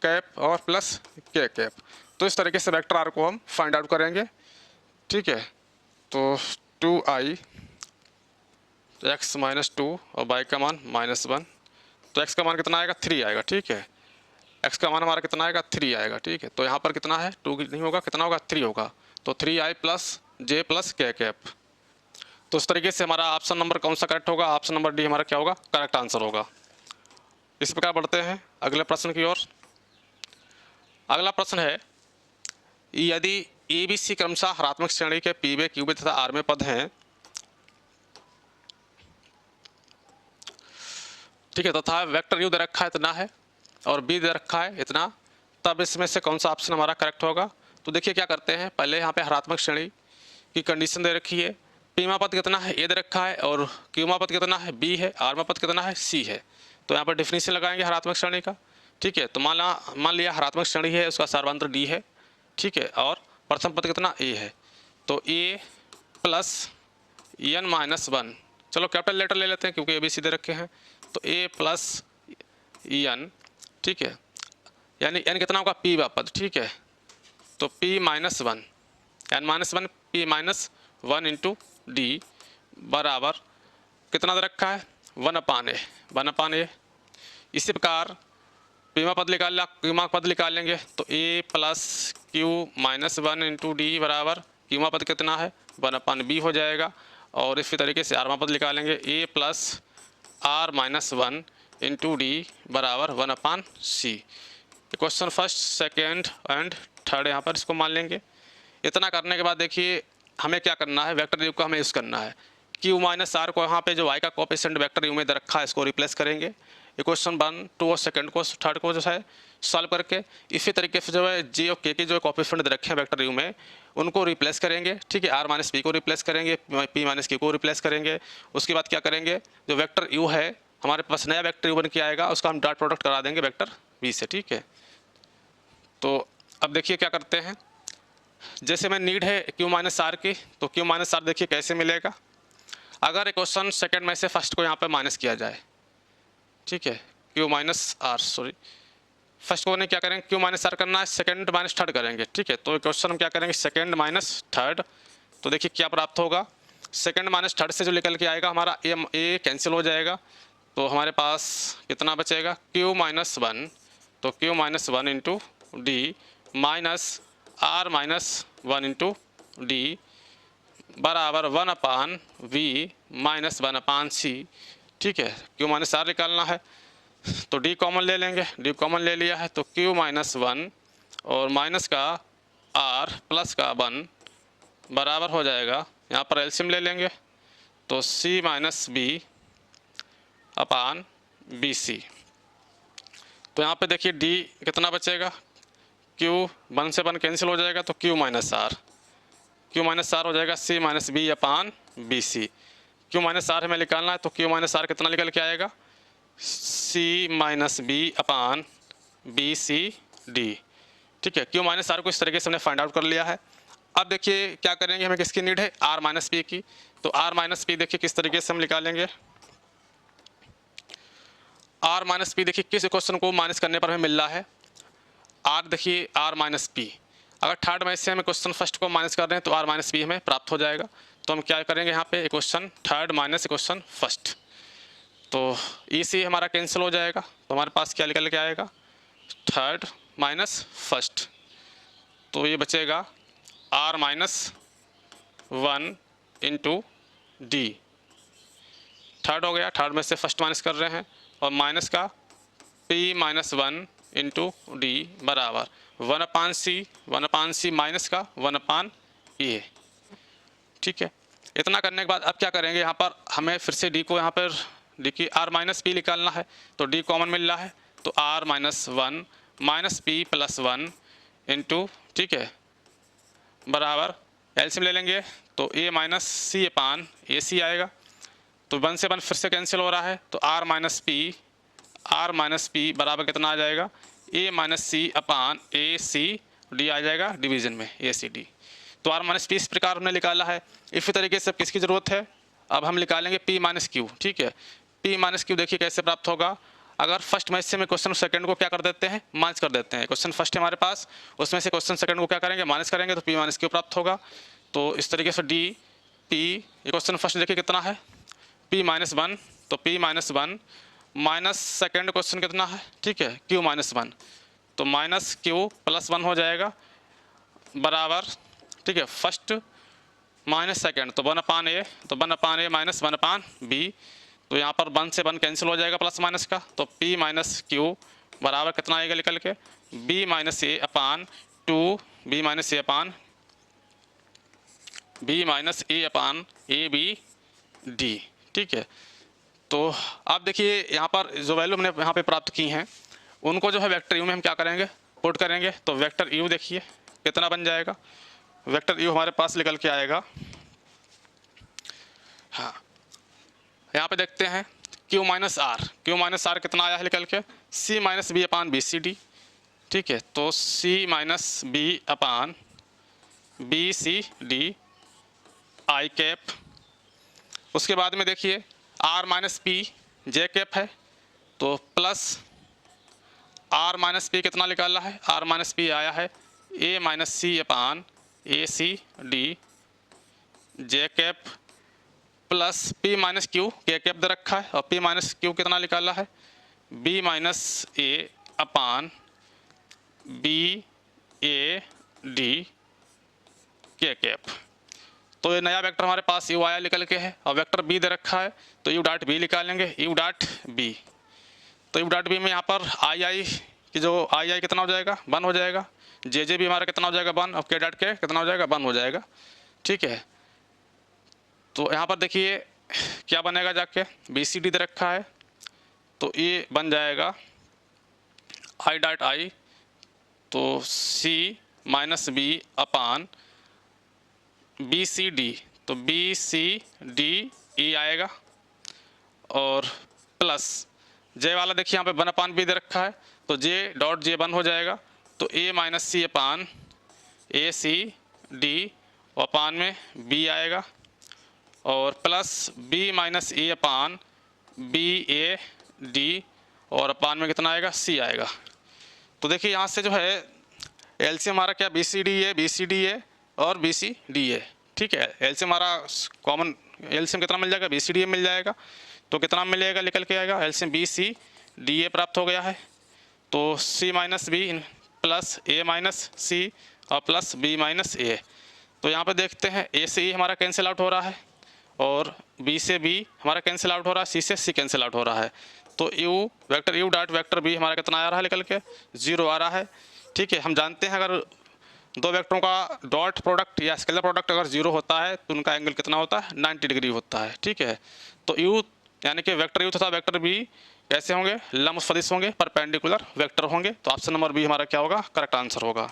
कैप और प्लस के कैप। तो इस तरीके से वेक्टर आर को हम फाइंड आउट करेंगे, ठीक है। तो 2i x माइनस 2 और बाई का मान माइनस 1, तो x का मान कितना आएगा 3 आएगा, ठीक है। एक्स का मान हमारा कितना आएगा 3 आएगा, ठीक है। तो यहाँ पर कितना है 2 नहीं होगा, कितना होगा 3 होगा, तो 3i प्लस जे प्लस के कैप। तो इस तरीके से हमारा ऑप्शन नंबर कौन सा करेक्ट होगा, ऑप्शन नंबर डी हमारा क्या होगा करेक्ट आंसर होगा। इस प्रकार बढ़ते हैं अगले प्रश्न की ओर। अगला प्रश्न है यदि ए बी सी क्रमशः हरात्मक श्रेणी के पी में क्यू में तथा आर में पद हैं, ठीक है, तथा वेक्टर यू दे रखा है इतना है और बी दे रखा है इतना, तब इसमें से कौन सा ऑप्शन हमारा करेक्ट होगा। तो देखिए क्या करते हैं, पहले यहाँ पे हरात्मक श्रेणी की कंडीशन दे रखी है, पी में पद कितना है ए दे रखा है और क्यू में पद कितना है बी है, आर में पद कितना है सी है। तो यहाँ पर डिफिनीशन लगाएंगे हरात्मक श्रेणी का, ठीक है। तो मान लिया हरात्मक श्रेणी है, उसका सार्वधातुक डी है, ठीक है, और प्रथम पद कितना ए है, तो ए प्लस एन माइनस 1, चलो कैपिटल लेटर ले लेते हैं क्योंकि ए बी सी दे रखे हैं, तो ए प्लस एन, ठीक है, यानी एन कितना होगा पी पद, ठीक है, तो P minus 1 N minus 1 P minus 1 into D बराबर कितना दे रखा है 1/a। इसी प्रकार पीमा पद निकाल लिया, क्यूमा पद निकाल लेंगे, तो a plus q minus 1 into D बराबर क्यूमा पद कितना है 1/b हो जाएगा। और इसी तरीके से आरमा पद निकालेंगे, a plus r minus 1 into D बराबर 1/c। Question first second and third यहाँ पर इसको मान लेंगे। इतना करने के बाद देखिए हमें क्या करना है, वेक्टर यू का हमें यूज़ करना है। क्यू माइनस आर को यहाँ पे जो वाई का कोएफिशिएंट वेक्टर यू में दे रखा है इसको रिप्लेस करेंगे। इक्वेशन 1, 2 और सेकंड को थर्ड को जो है सॉल्व करके इसी तरीके से जो है जे और के की जो कोएफिशिएंट दे रखे हैं वेक्टर यू में उनको रिप्लेस करेंगे, ठीक है। आर माइनस पी को रिप्लेस करेंगे, पी माइनस क्यू को रिप्लेस करेंगे। उसके बाद क्या करेंगे, जो वेक्टर यू है हमारे पास नया वेक्टर यू बन के आएगा, उसका हम डॉट प्रोडक्ट करा देंगे वेक्टर वी से, ठीक है। तो अब देखिए क्या करते हैं, जैसे मैं नीड है क्यू माइनस आर की, तो क्यू माइनस आर देखिए कैसे मिलेगा। अगर इक्वेशन सेकंड में से फर्स्ट को यहाँ पे माइनस किया जाए, ठीक है, Q minus R sorry first को नहीं क्या करेंगे क्यू माइनस आर करना है, सेकंड माइनस थर्ड करेंगे, ठीक है। तो क्वेश्चन हम क्या करेंगे सेकंड माइनस थर्ड, तो देखिए क्या प्राप्त होगा, सेकंड माइनस थर्ड से जो निकल के आएगा हमारा ए कैंसिल हो जाएगा, तो हमारे पास कितना बचेगा क्यू माइनस 1, तो Q minus 1 into D minus R minus 1 into D बराबर 1/v माइनस 1/c, ठीक है। क्यू माइनस आर निकालना है तो डी कॉमन ले लेंगे, डी कॉमन ले लिया है तो क्यू माइनस 1 और माइनस का आर प्लस का 1 बराबर हो जाएगा, यहाँ पर एलसीएम ले लेंगे तो c minus B upon B सी। तो यहाँ पे देखिए डी कितना बचेगा, क्यू 1 से 1 कैंसिल हो जाएगा तो क्यू माइनस आर हो जाएगा c minus B upon B C. Q minus R हमें निकालना है तो क्यू माइनस आर कितना निकल के आएगा c minus B upon B C D, ठीक है। क्यू माइनस आर को इस तरीके से हमने फाइंड आउट कर लिया है। अब देखिए क्या करेंगे, हमें किसकी नीड है आर माइनस पी की, तो आर माइनस पी देखिए किस तरीके से हम निकालेंगे। आर माइनस पी देखिए किस क्वेश्चन को माइनस करने पर हमें मिल रहा है, आर देखिए आर माइनस पी, अगर थर्ड में से हमें क्वेश्चन फर्स्ट को माइनस कर रहे हैं तो आर माइनस पी हमें प्राप्त हो जाएगा। तो हम क्या करेंगे यहाँ पे equation third minus equation first, तो ई सी हमारा कैंसिल हो जाएगा, तो हमारे पास क्या निकल के आएगा थर्ड माइनस फर्स्ट, तो ये बचेगा R minus 1 into D, third हो गया, थर्ड में से फर्स्ट माइनस कर रहे हैं, और माइनस का पी माइनस 1 इंटू डी बराबर 1/c माइनस का 1/a, ठीक है। इतना करने के बाद अब क्या करेंगे, यहाँ पर हमें फिर से डी को यहाँ पर डी की आर माइनस पी निकालना है, तो डी कॉमन मिल रहा है तो are minus 1 minus P plus 1 into, ठीक है, बराबर एलसीएम ले लेंगे तो ए माइनस सी अपान ए सी आएगा, तो 1 से 1 फिर से कैंसिल हो रहा है, तो आर माइनस पी बराबर कितना आ जाएगा a minus C upon A C D आ जाएगा डिवीजन में ए सी डी। तो आर माइनस पी इस प्रकार हमने निकाला है। इसी तरीके से किसकी ज़रूरत है, अब हम निकालेंगे पी माइनस क्यू, ठीक है। पी माइनस क्यू देखिए कैसे प्राप्त होगा, अगर फर्स्ट में से में क्वेश्चन सेकंड को क्या कर देते हैं माइनस कर देते हैं, क्वेश्चन फर्स्ट है हमारे पास उसमें से क्वेश्चन सेकंड को क्या करेंगे माइनस करेंगे, तो पी माइनस क्यू प्राप्त होगा। तो इस तरीके से डी पी क्वेश्चन फर्स्ट देखिए कितना है पी माइनस 1, तो P minus 1 minus second question कितना है, ठीक है, क्यू माइनस 1, तो माइनस क्यू प्लस 1 हो जाएगा बराबर, ठीक है, फर्स्ट माइनस सेकेंड, तो 1/a, तो 1/a माइनस 1/b, तो यहाँ पर 1 से 1 कैंसिल हो जाएगा प्लस माइनस का, तो p माइनस क्यू बराबर कितना आएगा निकल के b minus a upon 2 b minus a upon A B D, ठीक है। तो आप देखिए यहाँ पर जो वैल्यू हमने यहाँ पे प्राप्त की हैं उनको जो है वेक्टर यू में हम क्या करेंगे, पुट करेंगे। तो वेक्टर यू देखिए कितना बन जाएगा, वेक्टर यू हमारे पास निकल के आएगा, हाँ यहाँ पे देखते हैं Q माइनस आर कितना आया है निकल के, C minus B upon B C D, ठीक है। तो C minus B upon B C D I cap, उसके बाद में देखिए R minus P J cap है, तो प्लस R माइनस पी कितना निकाला है, R माइनस पी आया है A minus C upon A C D J cap plus P minus Q K cap दे रखा है, और P माइनस क्यू कितना निकाला है B minus A upon B A D K cap. तो ये नया वेक्टर हमारे पास यू आया निकल के है, और वेक्टर बी दे रखा है, तो यू डॉट बी निकालेंगे, यू डॉट बी, तो यू डॉट बी में यहाँ पर आई की जो आई कितना हो जाएगा 1 हो जाएगा, जे भी हमारा कितना हो जाएगा 1, और के डॉट के कितना हो जाएगा 1 हो जाएगा, ठीक है। तो यहाँ पर देखिए क्या बनेगा जाके, बी सी डी दे रखा है, तो ये बन जाएगा आई डॉट आई, तो C minus B upon B C D, तो बी सी डी ई आएगा, और प्लस जे वाला देखिए यहाँ पे 1/b दे रखा है, तो जे डॉट जे 1 हो जाएगा, तो ए minus C upon A C D, और अपान में बी आएगा, और plus B minus A upon B A D, और अपान में कितना आएगा सी आएगा। तो देखिए यहाँ से जो है एलसीएम हमारा क्या बी सी डी है और बी सी डी है, ठीक है। एलसीएम हमारा कॉमन एलसीएम कितना मिल जाएगा, बी सी डी ए मिल जाएगा, तो कितना मिलेगा निकल के आएगा, LCM B C D A प्राप्त हो गया है, तो C minus B plus A minus C और प्लस बी माइनस ए। तो यहाँ पे देखते हैं ए से ई हमारा कैंसिल आउट हो रहा है, और बी से बी हमारा कैंसिल आउट हो रहा है, सी से सी कैंसिल आउट हो रहा है, तो U vector U dot vector B हमारा कितना आ रहा है निकल के 0 आ रहा है, ठीक है। हम जानते हैं अगर दो वेक्टरों का डॉट प्रोडक्ट या स्केलर प्रोडक्ट अगर 0 होता है तो उनका एंगल कितना होता है 90 डिग्री होता है, ठीक है। तो यू यानी कि वेक्टर यू तथा वेक्टर बी कैसे होंगे, लंब सदिश होंगे, परपेंडिकुलर वेक्टर होंगे, तो ऑप्शन नंबर बी हमारा क्या होगा, करेक्ट आंसर होगा।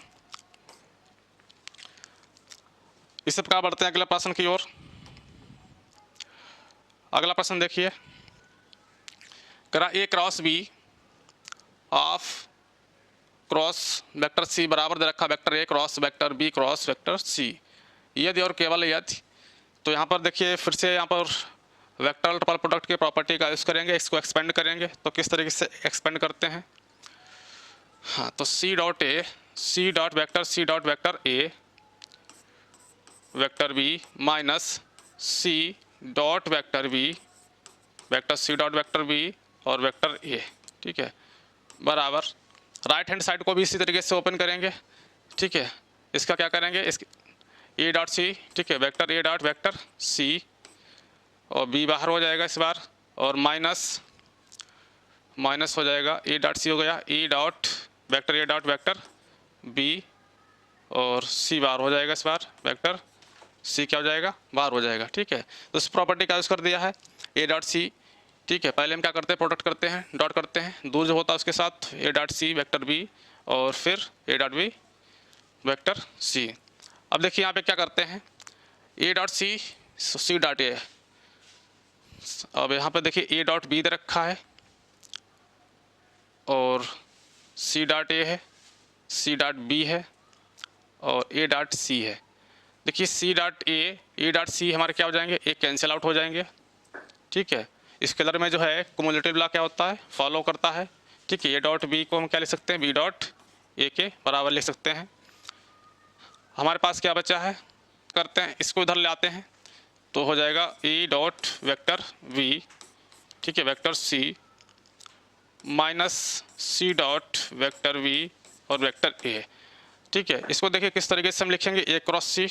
इस प्रकार बढ़ते हैं अगले प्रश्न की ओर। अगला प्रश्न देखिए, करा a cross b of cross vector c बराबर दे रखा vector a cross vector b cross vector c, यदि और केवल यदि। तो यहाँ पर देखिए फिर से यहाँ पर वेक्टर ट्रिपल प्रोडक्ट की प्रॉपर्टी का यूज़ करेंगे, इसको एक्सपेंड करेंगे, तो किस तरीके से एक्सपेंड करते हैं, हाँ तो C dot vector A vector B minus C dot vector B vector C dot vector B और वेक्टर ए, ठीक है, बराबर राइट हैंड साइड को भी इसी तरीके से ओपन करेंगे, ठीक है। इसका क्या करेंगे, इस ए डॉट सी, ठीक है, वेक्टर ए डॉट वेक्टर सी, और बी बाहर हो जाएगा इस बार, और माइनस हो जाएगा ए डॉट सी हो गया, ए डॉट वेक्टर बी, और सी बाहर हो जाएगा इस बार, वेक्टर सी क्या हो जाएगा बाहर हो जाएगा, ठीक है। तो इस प्रॉपर्टी का यूज़ कर दिया है ए डॉट सी, ठीक है। पहले हम क्या करते हैं, प्रोडक्ट करते हैं, डॉट करते हैं, दूर जो होता है उसके साथ A dot C vector B और फिर A dot B vector C. अब देखिए यहाँ पे क्या करते हैं, ए डॉट सी डॉट ए, अब यहाँ पे देखिए ए डॉट बी दे रखा है और सी डॉट ए है, सी डॉट बी है और ए डॉट सी है। देखिए सी डॉट ए डॉट सी हमारे क्या हो जाएंगे, एक कैंसिल आउट हो जाएंगे, ठीक है। स्केलर में जो है क्युमुलेटिव लॉ क्या होता है, फॉलो करता है, ठीक है। ए डॉट बी को हम क्या लिख सकते हैं, बी डॉट ए के बराबर लिख सकते हैं। हमारे पास क्या बचा है, करते हैं इसको इधर ले आते हैं, तो हो जाएगा ए डॉट वेक्टर वी, ठीक है, वेक्टर सी माइनस सी डॉट वेक्टर वी और वेक्टर ए। ठीक है, इसको देखिए किस तरीके से हम लिखेंगे, a cross c,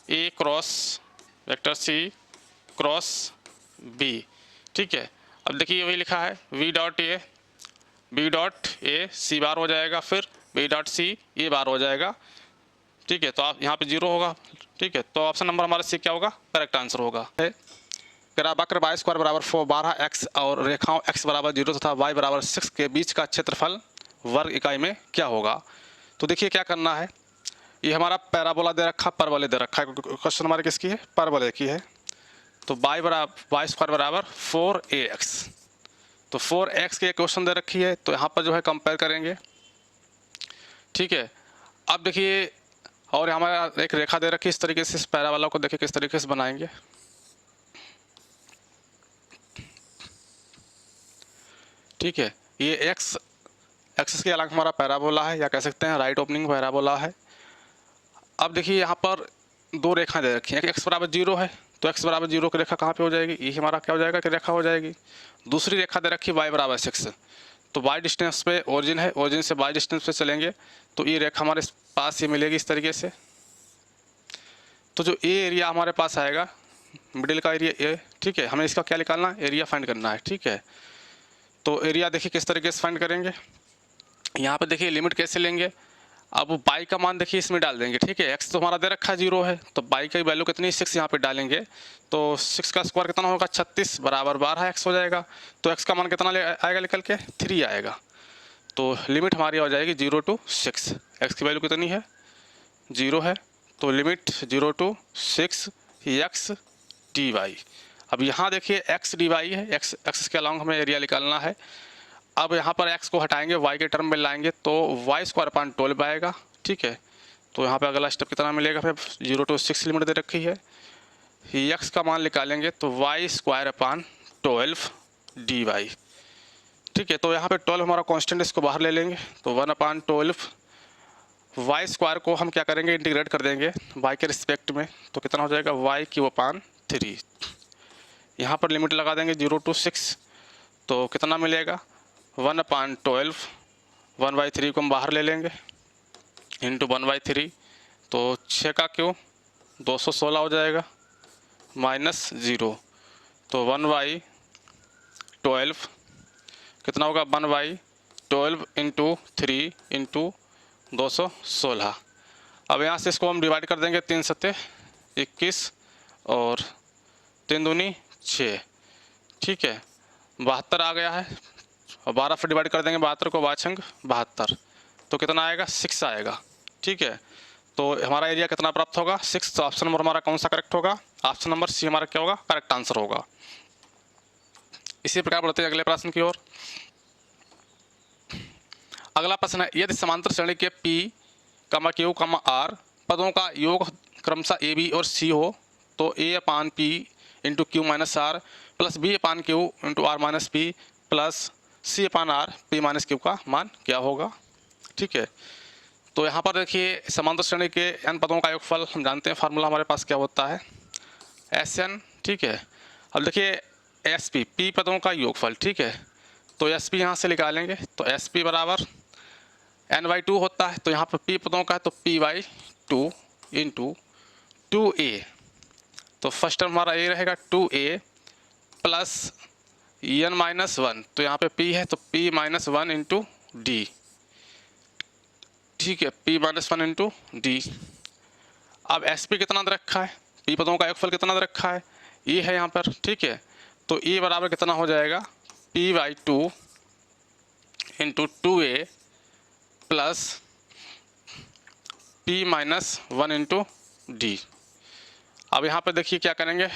a cross vector c cross b. ठीक है, अब देखिए वही लिखा है v dot a, b dot a c बार हो जाएगा, फिर बी डॉट सी ए बार हो जाएगा। ठीक है, तो आप यहाँ पे 0 होगा। ठीक है, तो ऑप्शन नंबर हमारा सी क्या होगा, करेक्ट आंसर होगा। वक्र वाई स्क्वायर बराबर 12 एक्स और रेखाओं x बराबर 0 तथा y बराबर 6 के बीच का क्षेत्रफल वर्ग इकाई में क्या होगा। तो देखिए क्या करना है, ये हमारा पैराबोला दे रखा, परवलय दे रखा है। क्वेश्चन हमारे किसकी है, परवलय की है। तो वाई स्क्वायर बराबर 4ax, तो 4x की क्वेश्चन दे रखी है, तो यहाँ पर जो है कंपेयर करेंगे। ठीक है, अब देखिए और हमारा एक रेखा दे रखी है इस तरीके से, इस पैराबोला को देखिए किस तरीके से बनाएंगे। ठीक है, ये एक्स एक्सिस के अलग हमारा पैराबोला है, या कह सकते हैं राइट ओपनिंग पैराबोला है। अब देखिए यहाँ पर दो रेखाएं दे रखी हैं, एक्स बराबर 0 है, तो एक्स बराबर 0 की रेखा कहाँ पे हो जाएगी, ये हमारा क्या हो जाएगा कि रेखा हो जाएगी। दूसरी रेखा दे रखी वाई बराबर 6, तो वाई डिस्टेंस पे ओरिजिन है, ओरिजिन से वाई डिस्टेंस पे चलेंगे तो ये रेखा हमारे पास ये मिलेगी इस तरीके से। तो जो ए एरिया हमारे पास आएगा, मिडिल का एरिया ए, ठीक है, हमें इसका क्या निकालना है, एरिया फाइंड करना है। ठीक है, तो एरिया देखिए किस तरीके से फाइंड करेंगे, यहाँ पे देखिए लिमिट कैसे लेंगे। अब बाई का मान देखिए इसमें डाल देंगे। ठीक है, एक्स तो हमारा दे रखा है 0 है, तो बाई की वैल्यू कितनी 6 यहाँ पे डालेंगे, तो 6 का स्क्वायर कितना होगा 36 बराबर 12 एक्स हो जाएगा। तो एक्स का मान कितना आएगा निकल के 3 आएगा। तो लिमिट हमारी हो जाएगी 0 to 6, एक्स की वैल्यू कितनी है 0 है, तो limit 0 to 6 X D Y. अब यहाँ देखिए एक्स डी वाई है, एक्स के अलॉन्ग हमें एरिया निकालना है। अब यहाँ पर x को हटाएंगे, y के टर्म में लाएंगे तो वाई स्क्वायर अपान 12 आएगा। ठीक है, तो यहाँ पे अगला स्टेप कितना मिलेगा, फिर 0 to 6 लिमिट दे रखी है, x का मान निकालेंगे तो Y square upon 12 D Y. ठीक है, तो यहाँ पे 12 हमारा कांस्टेंट, इसको बाहर ले लेंगे, तो 1/12 वाई स्क्वायर को हम क्या करेंगे इंटीग्रेट कर देंगे y के रिस्पेक्ट में, तो कितना हो जाएगा y³ 3। यहाँ पर लिमिट लगा देंगे 0 to 6, तो कितना मिलेगा 1/12, 1/3 को हम बाहर ले लेंगे इंटू 1/3, तो 6 का क्यों 216 हो जाएगा -0, तो 1/12 कितना होगा 1/12 इंटू 3 इंटू 216। अब यहाँ से इसको हम डिवाइड कर देंगे, 3 सत्ते 21 और 3 दूनी 6। ठीक है, 72 आ गया है, और 12 से डिवाइड कर देंगे 72 को, 72, तो कितना आएगा 6 आएगा। ठीक है, तो हमारा एरिया कितना प्राप्त होगा 6। तो ऑप्शन नंबर हमारा कौन सा करेक्ट होगा, ऑप्शन नंबर सी हमारा क्या होगा, करेक्ट आंसर होगा। इसी प्रकार बढ़ते हैं अगले प्रश्न की ओर। अगला प्रश्न है, यदि समांतर श्रेणी के P, Q, R पदों का योग क्रमशः ए बी और सी हो तो A/P into Q minus are plus B/Q into R minus P plus C/R P minus Q का मान क्या होगा। ठीक है, तो यहाँ पर देखिए समांतर श्रेणी के n पदों का योगफल हम जानते हैं, फार्मूला हमारे पास क्या होता है SN। ठीक है, अब देखिए SP P पदों का योगफल। ठीक है, तो SP यहाँ से निकालेंगे, तो SP बराबर n/2 होता है, तो यहाँ पर P पदों का है तो P/2 इंटू 2a, तो फर्स्ट टर्म हमारा ये रहेगा 2a प्लस n-1, तो यहाँ पे P है तो P-1 इंटू डी। ठीक है, P-1 इंटू डी। अब SP कितना दे रखा है, P पदों का योगफल कितना दे रखा है, ये है यहाँ पर। ठीक है, तो E बराबर कितना हो जाएगा P/2 into 2a plus P-1 into D. अब यहाँ पे देखिए क्या करेंगे,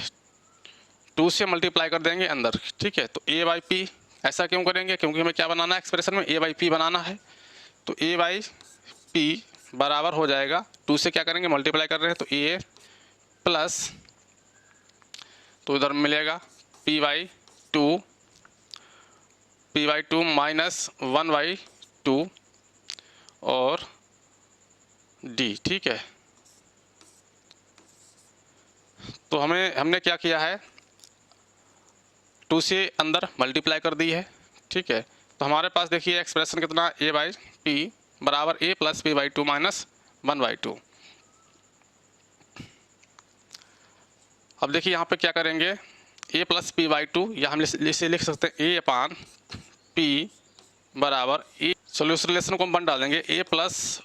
2 से मल्टीप्लाई कर देंगे अंदर। ठीक है, तो A/P, ऐसा क्यों करेंगे, क्योंकि हमें क्या बनाना है एक्सप्रेशन में A/P बनाना है, तो A/P बराबर हो जाएगा 2 से क्या करेंगे मल्टीप्लाई कर रहे हैं तो A प्लस, तो इधर मिलेगा P/2 माइनस 1/2 और D। ठीक है, तो हमने क्या किया है 2 से अंदर मल्टीप्लाई कर दी है। ठीक है, तो हमारे पास देखिए एक्सप्रेशन कितना A/P बराबर a plus p by two minus 1/2। अब देखिए यहाँ पे क्या करेंगे, a plus p by two, या हम इसे लिख सकते हैं ए अपान पी बराबर ए, सोल्यूशन रिलेशन को हम बन डालेंगे a plus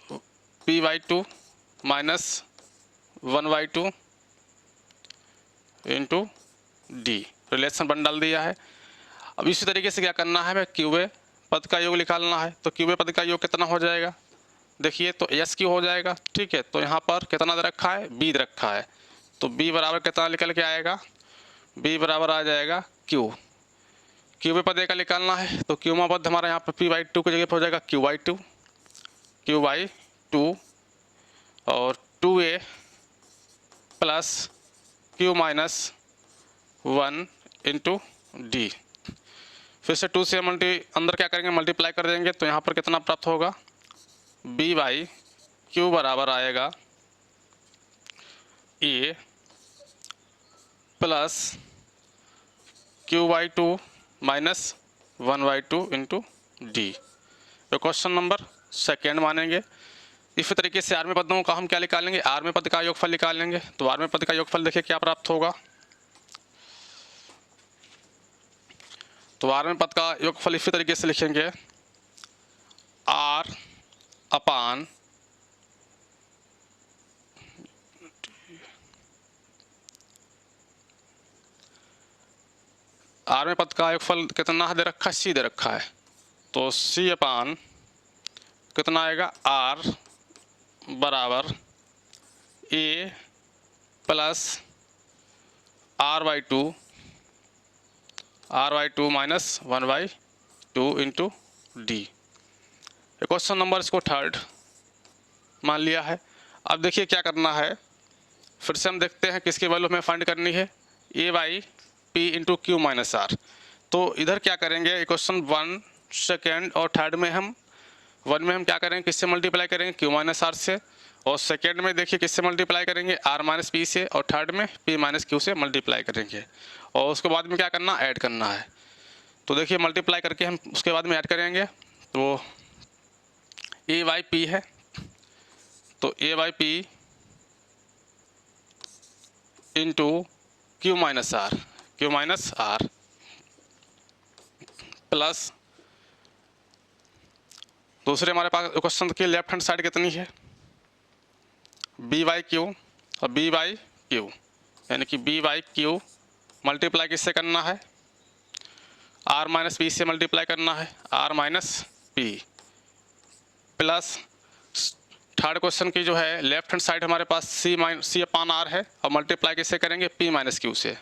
p by two minus 1/2 into d, relation बन डाल दिया है। अब इसी तरीके से क्या करना है, हमें क्यूबे पद का योग निकालना है। तो क्यूबे पद का योग कितना हो जाएगा, देखिए तो एस क्यू हो जाएगा, ठीक है। तो यहाँ पर कितना दे रखा है, बी दे रखा है, तो बी बराबर कितना निकल के आएगा, बी बराबर आ जाएगा क्यू, क्यूबे पद का निकालना है। तो क्यूमा पद हमारा यहाँ पर पी बाई टू की जगह पर हो जाएगा क्यू बाई टू और 2a plus q minus 1 into D. फिर से 2 से अंदर क्या करेंगे, मल्टीप्लाई कर देंगे। तो यहाँ पर कितना प्राप्त होगा, b बाई क्यू बराबर आएगा a plus Q by two minus 1/2 into D. तो क्वेश्चन नंबर सेकेंड मानेंगे। इसी तरीके से आर में पदों का हम क्या निकालेंगे, आर में पद का योगफल निकालेंगे। तो आर में पद का योगफल देखिए क्या प्राप्त होगा, तो आर में पद का योगफल इसी तरीके से लिखेंगे आर अपान आर में पद का योगफल कितना दे रखा है, सी दे रखा है। तो सी अपान कितना आएगा, आर बराबर a plus r/2 minus 1/2 into d. Question number इसको थर्ड मान लिया है। अब देखिए क्या करना है, फिर से हम देखते हैं किसकी वैल्यू हमें फाइंड करनी है, a by p into Q minus r. तो इधर क्या करेंगे, क्वेश्चन 1 सेकेंड और थर्ड में हम 1 में हम क्या करेंगे, किससे मल्टीप्लाई करेंगे, क्यू माइनस आर से, और सेकेंड में देखिए किससे मल्टीप्लाई करेंगे, आर माइनस पी से, और थर्ड में पी माइनस क्यू से मल्टीप्लाई करेंगे। और उसके बाद में क्या करना, ऐड करना है। तो देखिए मल्टीप्लाई करके हम उसके बाद में ऐड करेंगे। तो ए बाई पी है, तो a by p into Q minus are plus दूसरे हमारे पास क्वेश्चन की लेफ्ट हैंड साइड कितनी है, बी बाई क्यू और बी बाई क्यू, यानी कि बी बाई क्यू मल्टीप्लाई किससे करना है, आर माइनस पी से मल्टीप्लाई करना है, r minus P plus third question की जो है लेफ्ट हैंड साइड हमारे पास सी अपान आर है, और मल्टीप्लाई किससे करेंगे, पी माइनस क्यू से।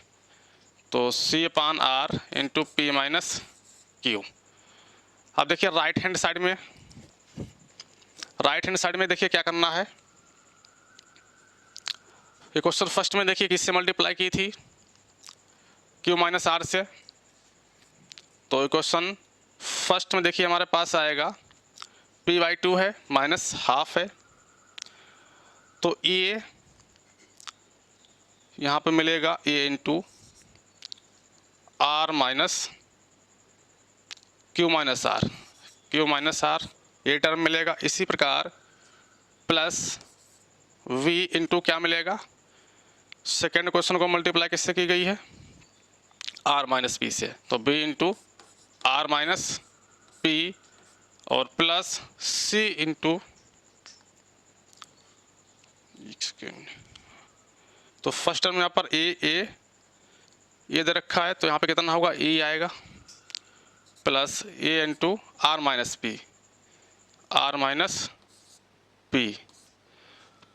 तो c upon r into P minus q. अब देखिए राइट हैंड साइड में देखिए क्या करना है, ये क्वेश्चन फर्स्ट में देखिए किससे मल्टीप्लाई की थी, क्यू माइनस आर से। तो क्वेश्चन फर्स्ट में देखिए हमारे पास आएगा पी बाई टू है माइनस हाफ है, तो ए यहाँ पे मिलेगा a into are minus q minus r, ये टर्म मिलेगा। इसी प्रकार प्लस वी इंटू क्या मिलेगा, सेकेंड क्वेश्चन को मल्टीप्लाई किससे की गई है, आर माइनस पी से, तो B into are minus P और प्लस सी इंटू, तो फर्स्ट टर्म यहाँ पर ए दे रखा है, तो यहाँ पे कितना होगा, ई आएगा plus A into are minus P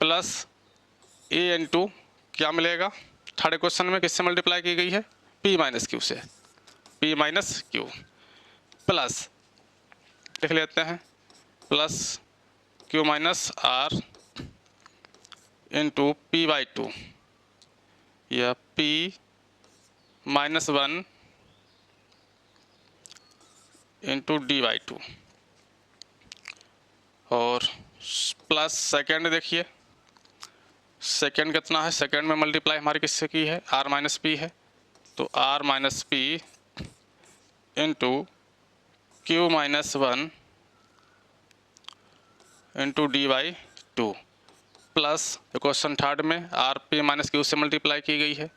plus A into क्या मिलेगा, थर्ड क्वेश्चन में किससे मल्टीप्लाई की गई है, पी माइनस क्यू प्लस लिख लेते हैं plus q minus are into p by two या p minus 1 into D by two, और प्लस सेकेंड देखिए सेकेंड कितना है, सेकेंड में मल्टीप्लाई हमारी किससे की है, आर माइनस पी है, तो are minus P into Q minus 1 into D by two plus equation third में आर पी माइनस क्यू से मल्टीप्लाई की गई है।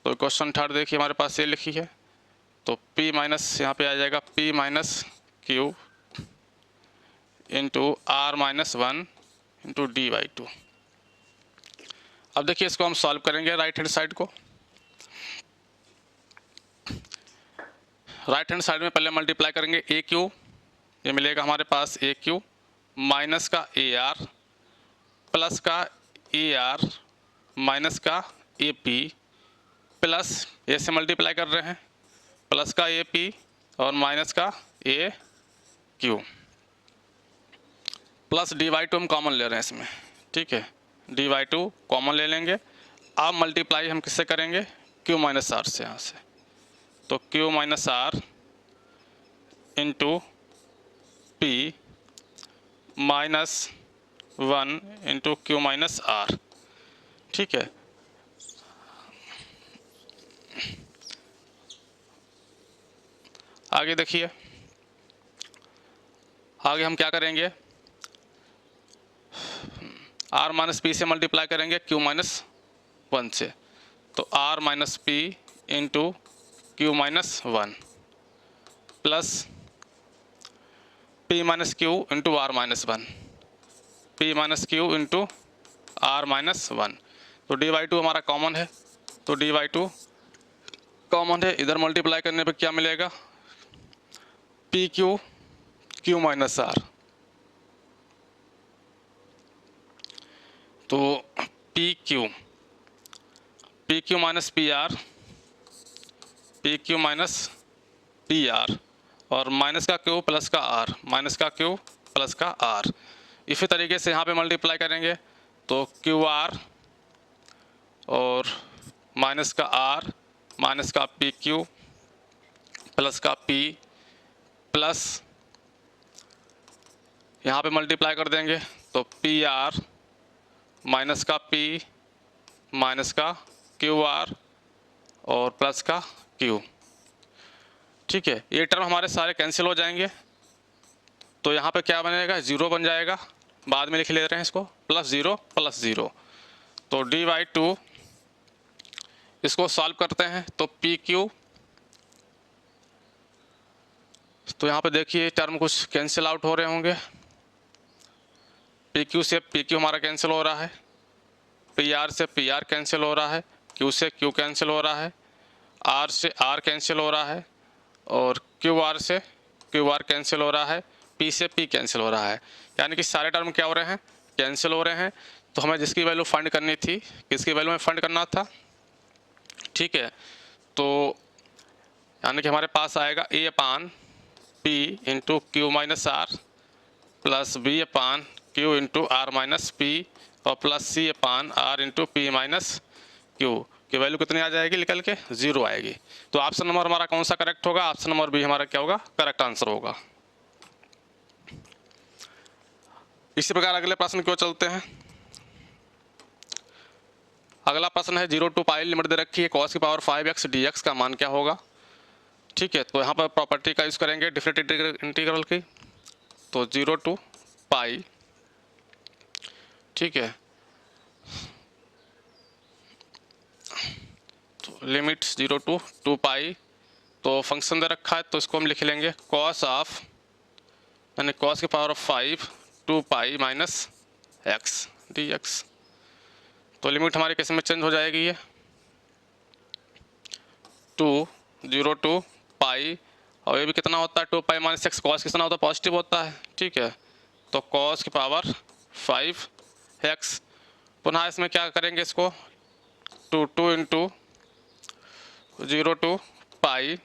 तो इक्वेशन थर्ड देखिए हमारे पास ये लिखी है, तो P माइनस यहाँ पे आ जाएगा P minus Q into are minus one into D by two. अब देखिए इसको हम सॉल्व करेंगे राइट हैंड साइड को। राइट हैंड साइड में पहले मल्टीप्लाई करेंगे ए क्यू, ये मिलेगा हमारे पास ए क्यू माइनस का ए आर प्लस का ए आर माइनस का ए पी प्लस ए से मल्टीप्लाई कर रहे हैं प्लस का ए पी और माइनस का a q plus d Y two हम कॉमन ले रहे हैं इसमें, ठीक है, डी वाई टू कॉमन ले लेंगे। अब मल्टीप्लाई हम किससे करेंगे, क्यू माइनस आर से, यहाँ से, तो Q minus are into P minus one into Q minus R, ठीक है। आगे देखिए, आगे हम क्या करेंगे, आर माइनस पी से मल्टीप्लाई करेंगे क्यू माइनस वन से, तो are minus P into Q minus one plus P minus Q into are minus one, P minus Q into are minus one. तो डी वाई टू हमारा common है, तो D Y two common है, इधर multiply करने पे क्या मिलेगा, p q q minus r, तो P Q minus p r, p Q minus p r और माइनस का क्यू प्लस का आर, माइनस का क्यू प्लस का आर। इसी तरीके से यहाँ पे मल्टीप्लाई करेंगे तो क्यू आर और माइनस का आर माइनस का पी क्यू प्लस का पी प्लस यहाँ पे मल्टीप्लाई कर देंगे तो पी आर माइनस का पी माइनस का क्यू आर और प्लस का क्यू, ठीक है। ये टर्म हमारे सारे कैंसिल हो जाएंगे, तो यहाँ पे क्या बनेगा, ज़ीरो बन जाएगा, बाद में लिख ले रहे हैं इसको, प्लस ज़ीरो, तो डी बाई टू, इसको सॉल्व करते हैं तो पी क्यू, तो यहाँ पे देखिए टर्म कुछ कैंसिल आउट हो रहे होंगे, पी क्यू से पी क्यू हमारा कैंसिल हो रहा है, पी आर से पी आर कैंसिल हो रहा है, क्यू से क्यू कैंसिल हो रहा है, आर से आर कैंसिल हो रहा है और क्यू आर से क्यू आर कैंसिल हो रहा है, पी से पी कैंसिल हो रहा है, यानी कि सारे टर्म क्या हो रहे हैं, कैंसिल हो रहे हैं। तो हमें जिसकी वैल्यू फाइंड करनी थी, किसकी वैल्यू में फाइंड करना था, ठीक है, तो यानी कि हमारे पास आएगा a upon p into Q minus are plus b upon q into are minus P और plus c upon r into P minus q की वैल्यू कितनी आ जाएगी निकल के, ज़ीरो आएगी। तो ऑप्शन नंबर हमारा कौन सा करेक्ट होगा, ऑप्शन नंबर बी हमारा क्या होगा, करेक्ट आंसर होगा। इसी प्रकार अगले प्रश्न क्यों चलते हैं। अगला प्रश्न है 0 टू पाई लिमिट दे रखी है, cos की पावर 5x dx का मान क्या होगा, ठीक है। तो यहाँ पर प्रॉपर्टी का यूज़ करेंगे डिफरेंट इंटीग्रल की, तो 0 टू पाई, ठीक है, तो लिमिट 0 टू 2 पाई, तो फंक्शन दे रखा है तो इसको हम लिख लेंगे cos ऑफ, यानी cos की power of 5 2 pi minus x dx। तो लिमिट हमारी किस में चेंज हो जाएगी, ये 0 टू पाई, और ये भी कितना होता है 2 पाई माइनस एक्स, कॉस कितना होता है, पॉजिटिव होता है, ठीक है। तो कॉस की पावर 5x, पुनः इसमें क्या करेंगे, इसको 2 into 0 to pi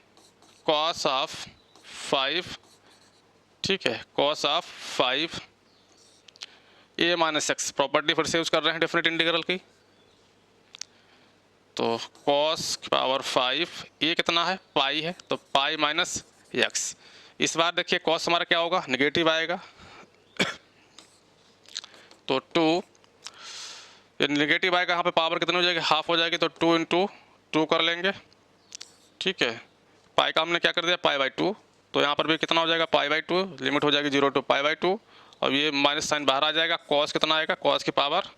cos of 5, ठीक है, cos of 5 A minus X, property फिर से यूज कर रहे हैं डेफिनेट इंटीग्रल की, तो कॉस की पावर 5, ये कितना है, पाई है, तो पाई माइनस एक्स। इस बार देखिए कॉस हमारा क्या होगा, नेगेटिव आएगा, तो 2, ये नेगेटिव आएगा, यहाँ पे पावर कितनी हो जाएगी, हाफ हो जाएगी, तो 2 इंटू 2 कर लेंगे, ठीक है। पाई का हमने क्या कर दिया, पाई बाई 2, तो यहाँ पर भी कितना हो जाएगा, पाई बाई 2, लिमिट हो जाएगी 0 टू पाई बाई 2, और ये माइनस साइन बाहर आ जाएगा, कॉस कितना आएगा, कॉस की पावर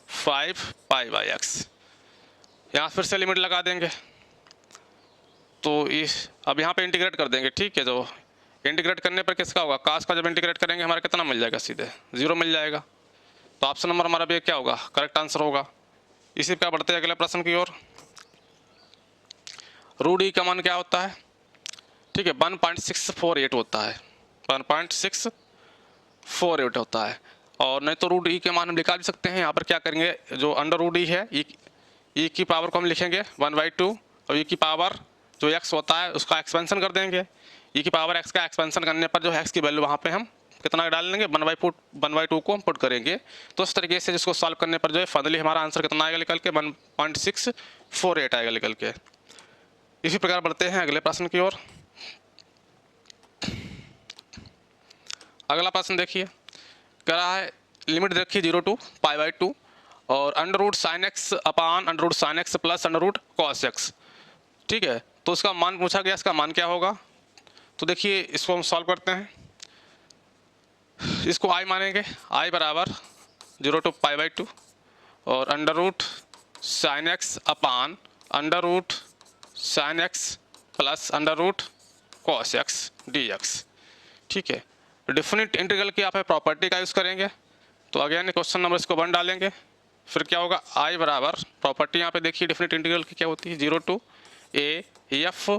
5 पाई बाई एक्स। यहाँ फिर से लिमिट लगा देंगे, तो इस अब यहाँ पे इंटीग्रेट कर देंगे, ठीक है। जो इंटीग्रेट करने पर किसका होगा, कास का जब इंटीग्रेट करेंगे हमारा कितना मिल जाएगा, सीधे 0 मिल जाएगा। तो ऑप्शन नंबर हमारा भी क्या होगा, करेक्ट आंसर होगा। इसी प्रकार बढ़ते हैं अगले प्रश्न की ओर। रूट ई का मान क्या होता है, ठीक है, 1.648 होता है, 1.648 होता है। और नहीं तो रूट ई के मान हम निकाल भी सकते हैं। यहाँ पर क्या करेंगे, जो अंडर रूट ई है, ई की पावर को हम लिखेंगे 1/2, और ई की पावर जो एक्स होता है उसका एक्सपेंशन कर देंगे। ई की पावर एक्स का एक्सपेंशन करने पर जो एक्स की वैल्यू वहाँ पे हम कितना डाल लेंगे, 1/2 को हम पुट करेंगे। तो इस तरीके से जिसको सॉल्व करने पर जो है फाइनली हमारा आंसर कितना आएगा निकल के, 1.648 आएगा निकल के। इसी प्रकार बढ़ते हैं अगले प्रश्न की ओर। अगला प्रश्न देखिए, कह रहा है लिमिट देखिए 0 to π/2 और under root sine x upon under root sine x plus under root cos X, ठीक है। तो उसका मान पूछा गया, इसका मान क्या होगा। तो देखिए इसको हम सॉल्व करते हैं, इसको आई मानेंगे, आई बराबर 0 to π/2 और under root sine x upon under root sine x plus under root cos X D X, ठीक है। डिफिनिट इंटीग्रल की आप प्रॉपर्टी का यूज़ करेंगे। तो अगेन क्वेश्चन नंबर इसको 1 डालेंगे, फिर क्या होगा, आई बराबर प्रॉपर्टी यहाँ पे देखिए डिफिनिट इंटीग्रल की क्या होती है, 0 to a f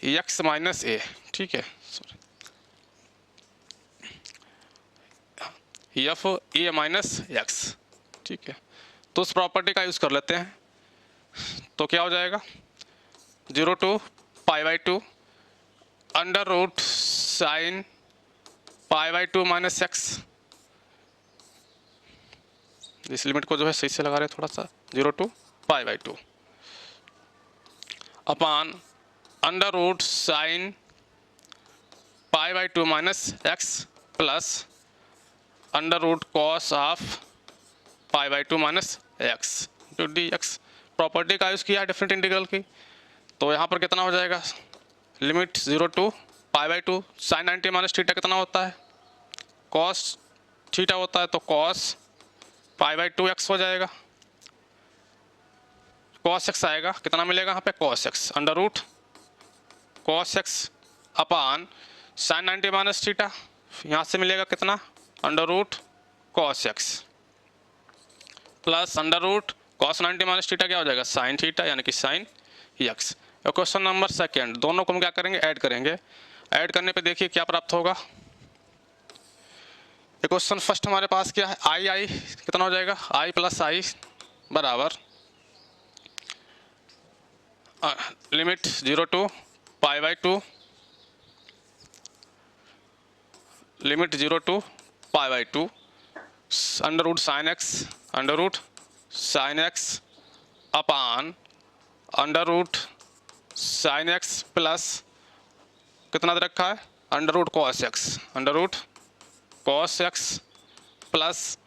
x minus a, ठीक है, एफ ए माइनस एक्स, ठीक है। तो उस प्रॉपर्टी का यूज़ कर लेते हैं। तो क्या हो जाएगा, 0 to π/2 under root sine π/2 minus x, इस लिमिट को जो है सही से लगा रहे थोड़ा सा, 0 to π/2 upon under root sine π/2 minus x plus under root cos of π/2 minus x to d x. Property का यूज़ किया है डिफरेंट इंटीग्रल की। तो यहाँ पर कितना हो जाएगा, limit 0 to π/2 sine 90 minus theta कितना होता है, कॉस थीटा होता है, तो कॉस π/2 एक्स हो जाएगा, कॉस एक्स आएगा, कितना मिलेगा यहाँ पे, cos X under root cos x upon sine 90 minus theta, यहाँ से मिलेगा कितना, under root cos x plus under root cos 90 minus theta क्या हो जाएगा, साइन थीटा, यानी कि sine X. Question number second, दोनों को हम क्या करेंगे, ऐड करेंगे। ऐड करने पे देखिए क्या प्राप्त होगा। क्वेश्चन फर्स्ट हमारे पास क्या है, आई कितना हो जाएगा, आई प्लस आई बराबर limit 0 to π/2 limit 0 to π/2 under root sine x upon under root sine x plus कितना दे रखा है, under root cos x plus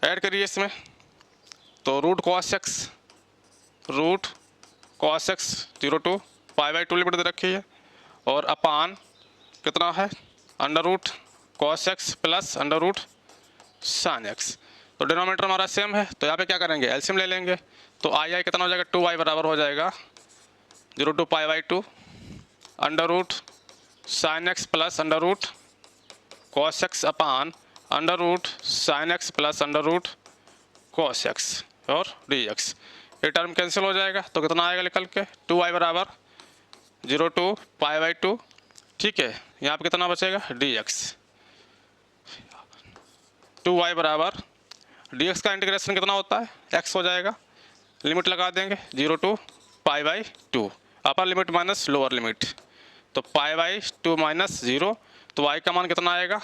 add करिए इसमें, तो root cos x 0 to π/2 limit दे रखी है, और अपान कितना है, under root cos x plus under root sine x. तो डिनोमिनेटर हमारा सेम है, तो यहाँ पे क्या करेंगे, एलसीएम ले लेंगे। तो आई कितना हो जाएगा, 2i बराबर हो जाएगा 0 to π/2 under root sine x plus under root cos x upon under root sine x plus under root cos x और डी एक्स। ये टर्म कैंसिल हो जाएगा, तो कितना आएगा निकल के, 2i बराबर 0 to π/2, ठीक है। यहाँ पे कितना बचेगा, डी एक्स, 2i बराबर डी एक्स का इंटीग्रेशन कितना होता है, x हो जाएगा, लिमिट लगा देंगे 0 to π/2 upper limit minus lower limit, तो π/2 माइनस 0, तो y का मान कितना आएगा,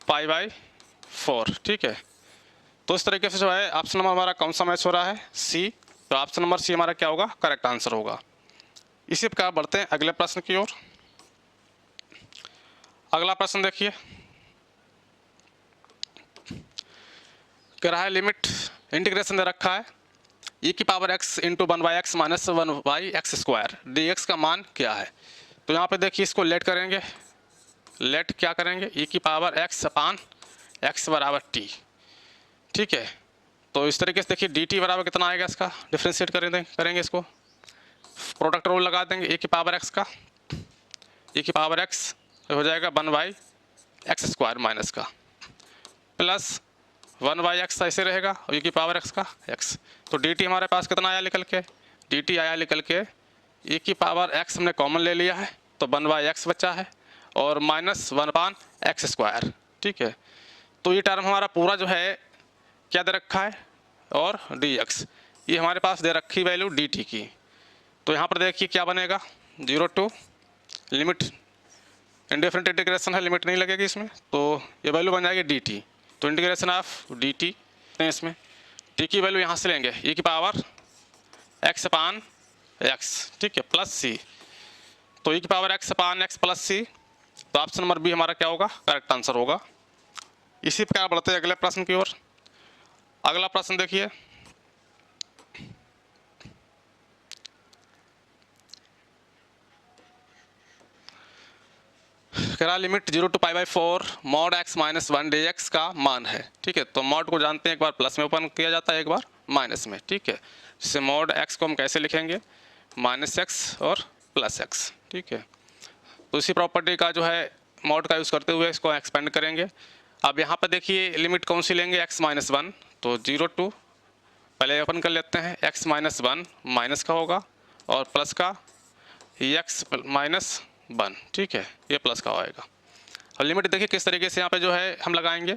π/4, ठीक है। तो इस तरीके से जो है ऑप्शन नंबर हमारा कौन सा मैच हो रहा है, सी। तो ऑप्शन नंबर सी हमारा क्या होगा, करेक्ट आंसर होगा। इसी प्रकार बढ़ते हैं अगले प्रश्न की ओर। अगला प्रश्न देखिए, कह रहा है लिमिट इंटीग्रेशन दे रखा है e की power x into 1/x minus 1/x square D x का मान क्या है। तो यहाँ पे देखिए इसको लेट करेंगे, लेट क्या करेंगे, ई की पावर एक्स अपान एक्स बराबर टी। ठीक है, तो इस तरीके से देखिए डी टी बराबर कितना आएगा, इसका डिफ्रेंशिएट करेंगे इसको, प्रोडक्ट रूल लगा देंगे, ए की पावर एक्स का, ए की पावर एक्स हो जाएगा 1/x² माइनस का, प्लस 1/x ऐसे रहेगा और ए की पावर एक्स का एक्स। तो डी टी हमारे पास कितना आया निकल के, डी टी आया निकल के ए की पावर एक्स हमने कॉमन ले लिया है तो 1/x बचा है और माइनस 1/x²। ठीक है, तो ये टर्म हमारा पूरा जो है क्या दे रखा है, और डी एक्स, ये हमारे पास दे रखी वैल्यू डी टी की। तो यहाँ पर देखिए क्या बनेगा, 0 टू लिमिट, इंडिफरेंट इंटीग्रेशन है, लिमिट नहीं लगेगी इसमें, तो ये वैल्यू बन जाएगी डी टी। तो इंटीग्रेशन ऑफ डी टी इसमें टी की वैल्यू यहाँ से लेंगे ई की पावर एक्स अपान एक्स, ठीक है, प्लस सी। तो ई की पावर एक्स अपान एक्स प्लस सी, तो ऑप्शन नंबर बी हमारा क्या होगा, करेक्ट आंसर होगा। इसी प्रकार बढ़ते हैं अगले प्रश्न की ओर। अगला प्रश्न देखिए, कह रहा limit 0 to π/4 mod x minus 1 dx का मान है। ठीक है, तो मॉड को जानते हैं, एक बार प्लस में ओपन किया जाता है, एक बार माइनस में। ठीक है, जैसे मॉड x को हम कैसे लिखेंगे, -x और +x। ठीक है, तो इसी प्रॉपर्टी का जो है मॉड का यूज़ करते हुए इसको एक्सपेंड करेंगे। अब यहाँ पर देखिए लिमिट कौन सी लेंगे, x माइनस 1, तो 0 टू, पहले ओपन कर लेते हैं, x माइनस 1 माइनस का होगा और प्लस का x माइनस 1। ठीक है, ये प्लस का आएगा। और लिमिट देखिए किस तरीके से यहाँ पे जो है हम लगाएंगे।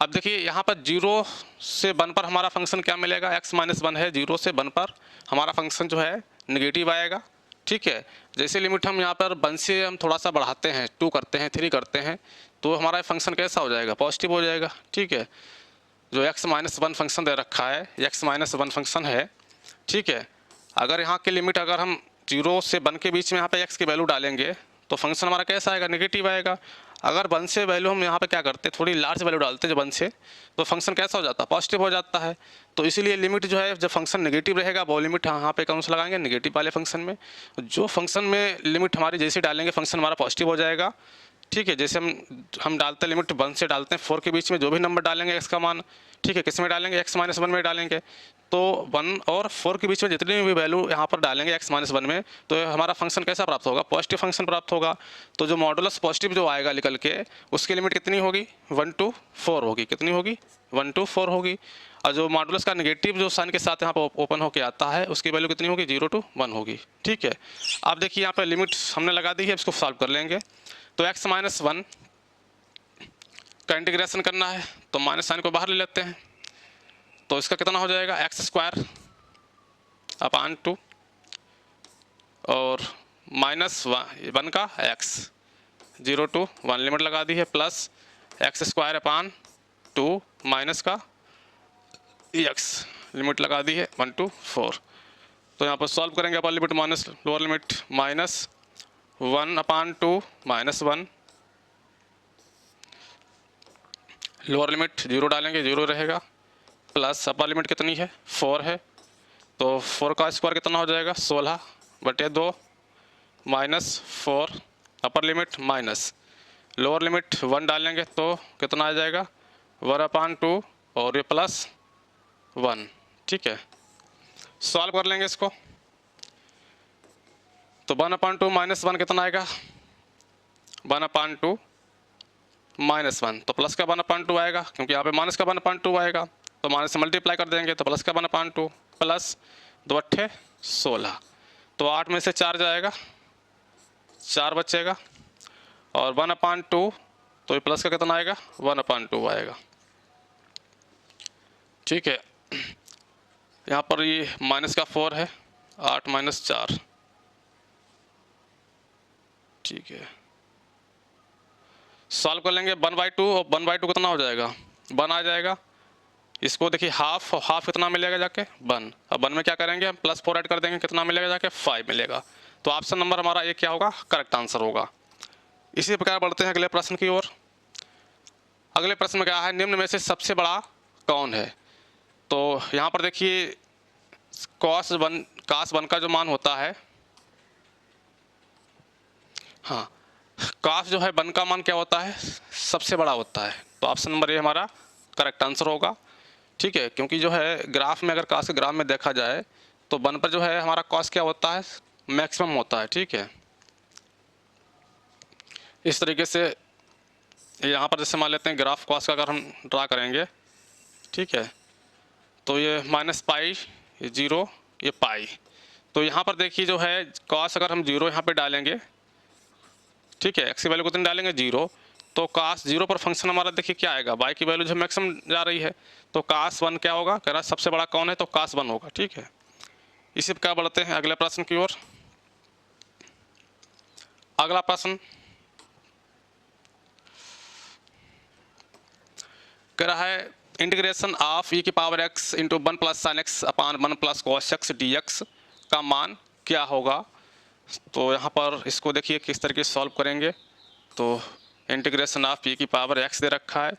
अब देखिए यहाँ पर 0 से 1 पर हमारा फंक्शन क्या मिलेगा, x माइनस 1 है, 0 से 1 पर हमारा फंक्शन जो है निगेटिव आएगा। ठीक है, जैसे लिमिट हम यहाँ पर 1 से हम थोड़ा सा बढ़ाते हैं, 2 करते हैं, 3 करते हैं, तो हमारा फंक्शन कैसा हो जाएगा, पॉजिटिव हो जाएगा। ठीक है, जो x माइनस 1 फंक्शन दे रखा है, x माइनस 1 फंक्शन है। ठीक है, अगर यहाँ की लिमिट अगर हम 0 से 1 के बीच में यहाँ पे x की वैल्यू डालेंगे तो फंक्शन हमारा कैसा आएगा, नेगेटिव आएगा। अगर 1 से वैल्यू हम यहाँ पे क्या करते हैं, थोड़ी लार्ज वैल्यू डालते हैं जब 1 से, तो फंक्शन कैसा हो जाता है, पॉजिटिव हो जाता है। तो इसीलिए लिमिट जो है, जब फंक्शन नेगेटिव रहेगा वो लिमिट यहाँ पे कौन सा लगाएंगे, नेगेटिव वाले फंक्शन में। जो फंक्शन में लिमिट हमारी जैसे डालेंगे फंक्शन हमारा पॉजिटिव हो जाएगा। ठीक है, जैसे हम डालते हैं लिमिट 1 से डालते हैं 4 के बीच में, जो भी नंबर डालेंगे एक्स का मान, ठीक है, किस में डालेंगे, x माइनस 1 में डालेंगे। तो 1 और 4 के बीच में जितनी भी वैल्यू यहाँ पर डालेंगे x माइनस 1 में, तो हमारा फंक्शन कैसा प्राप्त होगा, पॉजिटिव फंक्शन प्राप्त होगा। तो जो मॉडुलस पॉजिटिव जो आएगा निकल के, उसकी लिमिट कितनी होगी, 1 to 4 होगी। कितनी होगी, 1 to 4 होगी। और जो मॉडुलस का नेगेटिव जो साइन के साथ यहाँ पर ओपन होकर आता है, उसकी वैल्यू कितनी होगी, 0 to 1 होगी। ठीक है, आप देखिए यहाँ पर लिमिट हमने लगा दी है, इसको सॉल्व कर लेंगे। तो x माइनस 1 का इंटीग्रेशन करना है, तो माइनस साइन को बाहर ले लेते हैं, तो इसका कितना हो जाएगा, x² अपान 2 और -1 का x, 0 to 1 लिमिट लगा दी है, प्लस x² अपान 2 माइनस का x लिमिट लगा दी है 1 to 4। तो यहाँ पर सॉल्व करेंगे, अपर लिमिट माइनस लोअर लिमिट, -1 अपान 2 -1, लोअर लिमिट 0 डालेंगे, 0 रहेगा, प्लस अपर लिमिट कितनी है, 4 है, तो 4 का स्क्वायर कितना हो जाएगा, 16/2 -4, अपर लिमिट माइनस लोअर लिमिट 1 डालेंगे तो कितना आ जाएगा, 1/2 और ये +1। ठीक है, सॉल्व कर लेंगे इसको, तो 1/2 -1 कितना आएगा, 1/2 -1, तो प्लस का 1/2 आएगा, क्योंकि यहाँ पे माइनस का 1/2 आएगा, तो माइनस से मल्टीप्लाई कर देंगे, तो प्लस का 1/2 प्लस 2 8 16, तो 8 में से 4 जाएगा, 4 बचेगा, और 1/2 तो ये प्लस का कितना आएगा, 1/2 आएगा। ठीक है, यहाँ पर ये माइनस का 4 है, 8 - 4। ठीक है, सॉल्व कर लेंगे, 1/2 और 1/2 कितना हो जाएगा, 1 आ जाएगा। इसको देखिए हाफ, और हाफ कितना मिलेगा जाके, 1। अब 1 में क्या करेंगे, हम +4 ऐड कर देंगे, कितना मिलेगा जाके, 5 मिलेगा। तो ऑप्शन नंबर हमारा ये क्या होगा, करेक्ट आंसर होगा। इसी प्रकार बढ़ते हैं अगले प्रश्न की ओर। अगले प्रश्न में क्या है, निम्न में से सबसे बड़ा कौन है। तो यहाँ पर देखिए cos 1 का जो मान होता है, हाँ, काश जो है वन का मान क्या होता है, सबसे बड़ा होता है। तो ऑप्शन नंबर ए हमारा करेक्ट आंसर होगा। ठीक है, क्योंकि जो है ग्राफ में, अगर काश के ग्राफ में देखा जाए तो वन पर जो है हमारा कॉस क्या होता है, मैक्सिमम होता है। ठीक है, इस तरीके से यहाँ पर जैसे मान लेते हैं ग्राफ कॉस का अगर हम ड्रा करेंगे, ठीक है, तो ये माइनस पाई, ये जीरो, ये पाई। तो यहाँ पर देखिए जो है कॉस अगर हम जीरो यहाँ पे डालेंगे, ठीक है, एक्स की वैल्यू कितनी डालेंगे, जीरो, तो कास जीरो पर फंक्शन हमारा देखिए क्या आएगा, वाई की वैल्यू जो मैक्सिमम जा रही है, तो कास वन क्या होगा, कह रहा सबसे बड़ा कौन है, तो कास वन होगा। ठीक है, इसी पर क्या बढ़ते हैं अगले प्रश्न की ओर। अगला प्रश्न कह रहा है इंटीग्रेशन ऑफ ई की power X into one plus sine x upon one plus cos X D x का मान क्या होगा। तो यहाँ पर इसको देखिए किस तरीके से सॉल्व करेंगे। तो इंटीग्रेशन ऑफ ई की पावर एक्स दे रखा है,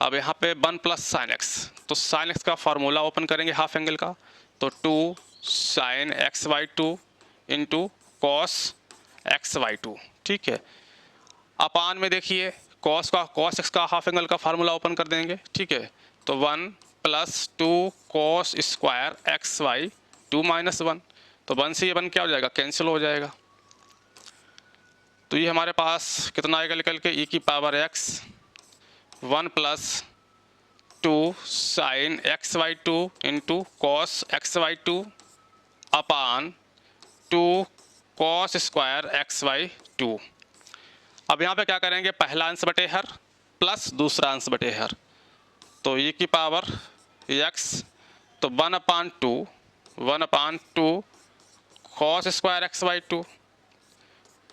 अब यहाँ पे वन प्लस साइन एक्स, तो साइन एक्स का फार्मूला ओपन करेंगे हाफ एंगल का, तो two sine x by two into cos x by two. ठीक है, अपान में देखिए कॉस एक्स का हाफ एंगल का फार्मूला ओपन कर देंगे। ठीक है, तो one plus two cos square x by two minus one, तो वन से ये वन क्या हो जाएगा, कैंसिल हो जाएगा। तो ये हमारे पास कितना आएगा निकल के, ई की power X one plus to sine x by two into cos x by two upon two cos square x by two. अब यहाँ पे क्या करेंगे, पहला अंश बटे हर प्लस दूसरा अंश बटे हर, तो ई की पावर एक्स, तो one upon two cos square x by two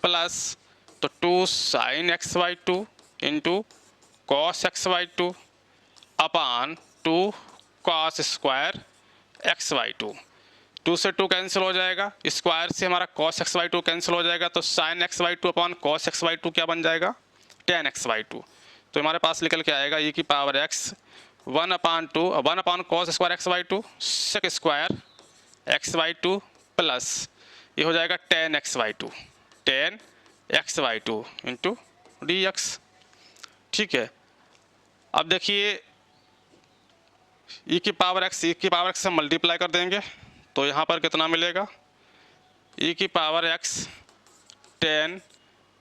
plus तो two sine x by two into cos x by two upon two cos square x by two. Two से two cancel हो जाएगा, square से हमारा cos x by two cancel हो जाएगा, तो sine x by two upon cos x by two क्या बन जाएगा, टेन एक्स बाई टू। तो हमारे पास निकल के आएगा ई की power X one upon cos square x by two sec square x by two plus ये हो जाएगा tan X by two, tan X by two into D X. ठीक है, अब देखिए ई की पावर एक्स से मल्टीप्लाई कर देंगे, तो यहाँ पर कितना मिलेगा, ई की power X tan